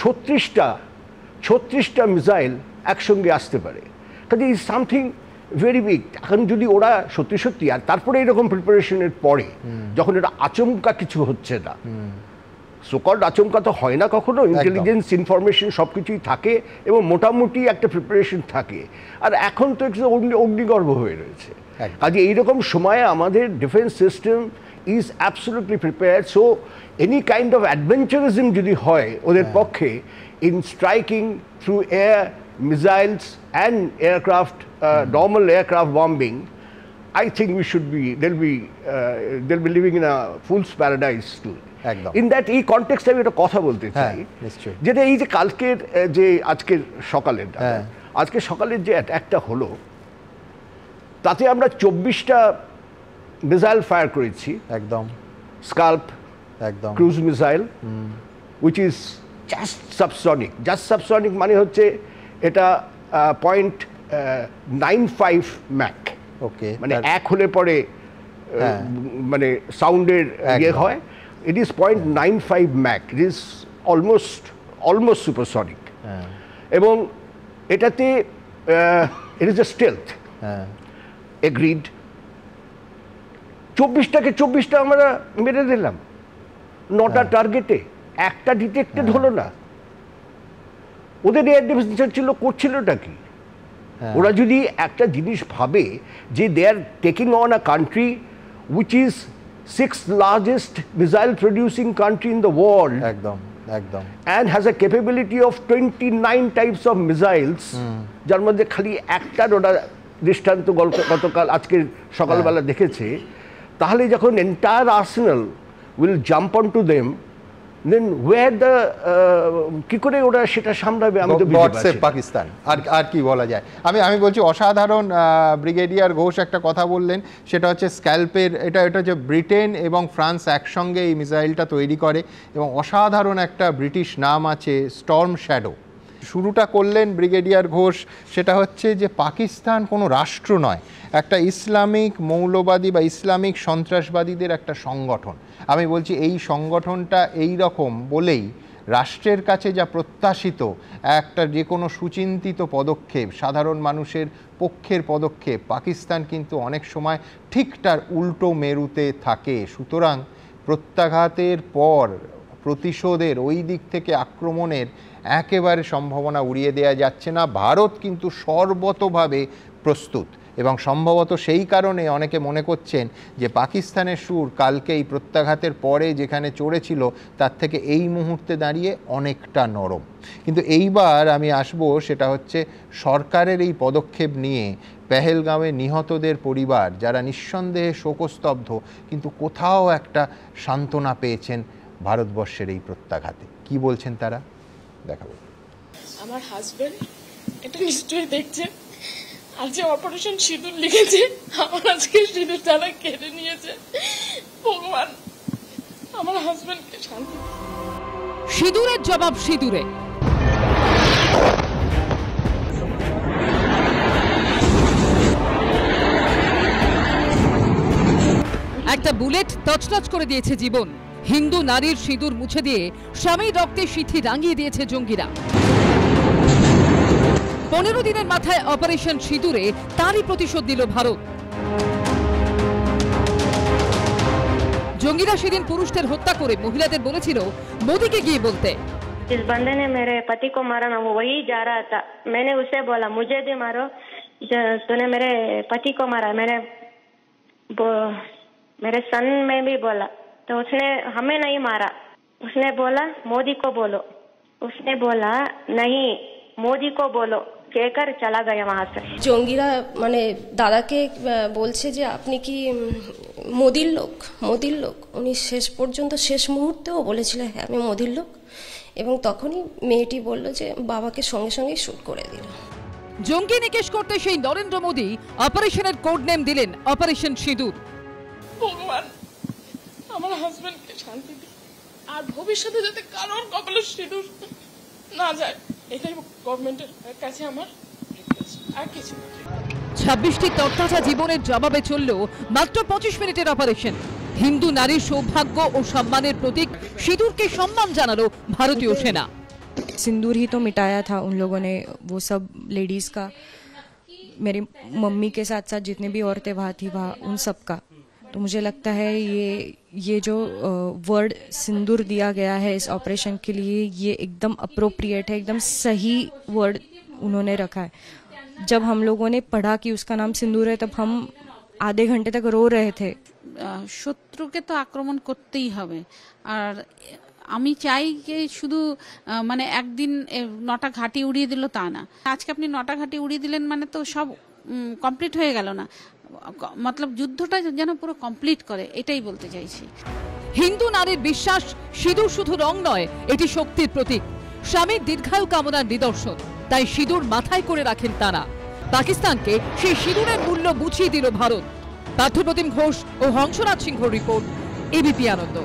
36টা মিসাইল একসঙ্গে আসতে পারে। কাজে ইজ সামথিং ভেরি বিগ। এখন যদি ওরা সত্যি, আর তারপরে এরকম প্রিপারেশনের পরে, যখন এটা আচমকা কিছু হচ্ছে না, সোকল্ড আচমকা তো হয় না কখনো, ইন্টেলিজেন্স ইনফরমেশন সব কিছুই থাকে এবং মোটামুটি একটা প্রিপারেশন থাকে। আর এখন তো একটু অগ্নিগর্ভ হয়ে রয়েছে। কাজে এইরকম সময়ে আমাদের defence system is absolutely prepared. So any kind of adventurism যদি হয় ওদের পক্ষে, in striking through air missiles and aircraft, normal aircraft bombing, I think we should be, they'll be living in a fool's paradise too. In that এই কনটেক্সটে আমি একটা কথা বলতে চাই, যেটা এই যে কালকের যে আজকের সকালের যে অ্যাটাকটা হলো, তাতে আমরা 24টা মিসাইল ফায়ার করেছি, একদম স্কাল্প, একদম cruise missile, which is just subsonic, মানে হচ্ছে এটা 0.95 ম্যাক, ওকে, মানে এক হলে পরে মানে সাউন্ডের ইয়ে হয়। It is 0.95 mach, it is almost supersonic. এবং এটাতে it is a stealth, agreed. 24টা আমরা মেরে দিলাম, 9টা টার্গেটে, একটা ডিটেক্টেড হলো না। ওদের এয়ার ডিফেন্স ছিল, করছিলটা কি? ওরা যদি একটা জিনিস ভাবে যে they are taking on a country which is 6th largest missile producing country in the world, একদম একদম, and has a capability of 29 types of missiles, যার মধ্যে খালি একটার ওরা দৃষ্টান্ত গতকাল আজকে সকালবেলা দেখেছে, তাহলে যখন entire arsenal will jump on to them, then where the কি করে ওরা সেটা সামলাবে? আমি তো পাকিস্তান আর কি বলা যায়। আমি বলছি অসাধারণ। ব্রিগেডিয়ার ঘোষ একটা কথা বললেন, সেটা হচ্ছে স্ক্যালপের, এটা হচ্ছে ব্রিটেন এবং ফ্রান্স একসঙ্গে এই মিসাইলটা তৈরি করে এবং অসাধারণ একটা ব্রিটিশ নাম আছে স্টর্ম শ্যাডো। শুরুটা করলেন ব্রিগেডিয়ার ঘোষ, সেটা হচ্ছে যে পাকিস্তান কোনো রাষ্ট্র নয়, একটা ইসলামিক মৌলবাদী বা ইসলামিক সন্ত্রাসবাদীদের একটা সংগঠন। আমি বলছি এই সংগঠনটা এই রকম বলেই রাষ্ট্রের কাছে যা প্রত্যাশিত একটা যে কোনো সুচিন্তিত পদক্ষেপ, সাধারণ মানুষের পক্ষের পদক্ষেপ, পাকিস্তান কিন্তু অনেক সময় ঠিক তার উল্টো মেরুতে থাকে। সুতরাং প্রত্যাঘাতের পর প্রতিশোধের, ওই দিক থেকে আক্রমণের একেবারে সম্ভাবনা উড়িয়ে দেওয়া যাচ্ছে না। ভারত কিন্তু সর্বতভাবে প্রস্তুত এবং সম্ভবত সেই কারণে অনেকে মনে করছেন যে পাকিস্তানের সুর কালকে এই প্রত্যাঘাতের পরে যেখানে চড়েছিল তার থেকে এই মুহূর্তে দাঁড়িয়ে অনেকটা নরম। কিন্তু এইবার আমি আসব, সেটা হচ্ছে সরকারের এই পদক্ষেপ নিয়ে পেহেলগাঁওয়ে নিহতদের পরিবার, যারা নিঃসন্দেহে শোকস্তব্ধ, কিন্তু কোথাও একটা সান্ত্বনা পেয়েছেন ভারতবর্ষের এই প্রত্যাঘাতে। কি বলছেন তারা, দেখাবো। আমার হাজবেন্ড এটা নিশ্চয়ই দেখছেন, আজকে অপারেশন সিঁদুর লিখেছে, আমার আজকে সিঁদুর তারা কেড়ে নিয়েছে। ভগবান আমার হাজবেন্ডকে শান্তি। সিঁদুরের জবাব সিঁদুরে। একটা বুলেট তছনছ করে দিয়েছে জীবন। হিন্দু নারীর সিঁদুর মুছে দিয়ে স্বামীর রক্তে সিঁথি রাঙিয়ে দিয়েছে জঙ্গিরা। 15 দিনের মাথায় অপারেশন সিঁদুরে তারই প্রতিশোধ দিল ভারত। জঙ্গিরা সেদিন পুরুষদের হত্যা করে মহিলাদের বলেছিল মোদীকে গিয়ে বলতে। जिस बंदे ने मेरे पति को मारा ना, वो वही जा रहा था। मैंने उसे बोला मुझे भी मारो, तूने मेरे पति को मारा। मेरे सन में भी बोला, तो उसने हमें नहीं मारा। उसने बोला मोदी को बोलो। उसने बोला नहीं, मोदी को बोलो, कहकर चला गया वहां से। জঙ্গিরা মানে দাদাকে বলছে যে আপনি কি মোদির লোক। উনি শেষ পর্যন্ত শেষ মুহূর্তেও বলেছিলেন হ্যাঁ আমি মোদির লোক, এবং তখনই মেয়েটি বলল যে বাবাকে সঙ্গে সঙ্গে শুট করে দিল। জঙ্গি নিকেশ করতে সেই নরেন্দ্র মোদী অপারেশনের কোড নেম দিলেন অপারেশন সিঁদুর। ভগবান আমার হাজবেন্ডকে শান্তি দিন, আর ভবিষ্যতে যাতে কারোর কপালে সিঁদুর না যায়, এটাই গভর্নমেন্টের কাছে আমার আর কিছু। 26টি তরতাজা জীবনের জবাবে চলল মাত্র 25 মিনিটের অপারেশন। হিন্দু নারীর সৌভাগ্য ও সম্মানের প্রতীক সিঁদুরকে সম্মান জানালো ভারতীয় সেনা। सिंदूर ही तो मिटाया था उन लोगों ने, वो सब लेडीज का, मेरी मम्मी के साथ साथ जितने भी औरतें वहाँ थी वहाँ उन सब का। तो मुझे लगता है ये जो वर्ड सिंदूर दिया गया है इस ऑपरेशन के लिए, ये एकदम अप्रोप्रिएट है, एकदम सही वर्ड उन्होंने रखा है। जब हम लोगों ने पढ़ा कि उसका नाम सिंदूर है, तब हम आधे घंटे तक रो रहे थे। শত্রুকে তো আক্রমণ করতেই হবে, আর আমি চাই যে শুধু মানে একদিন 9টা ঘাঁটি উড়িয়ে দিল তা না। আজকে আপনি 9টা ঘাঁটি উড়িয়ে দিলেন মানে তো সব কমপ্লিট হয়ে গেল না, মতলব যুদ্ধটা যেন পুরো কমপ্লিট করে, এটাই বলতে চাইছি। হিন্দু নারীর বিশ্বাস সিঁদুর শুধু রং নয়, এটি শক্তির প্রতীক, স্বামীর দীর্ঘায়ু কামনার নিদর্শন। তাই সিঁদুর মাথায় করে রাখেন তারা। পাকিস্তানকে সেই সিঁদুরের মূল্য বুঝিয়ে দিল ভারত। পার্থপ্রতিম ঘোষ ও হংসরাজ সিংহ রিপোর্ট, এবিপি আনন্দ।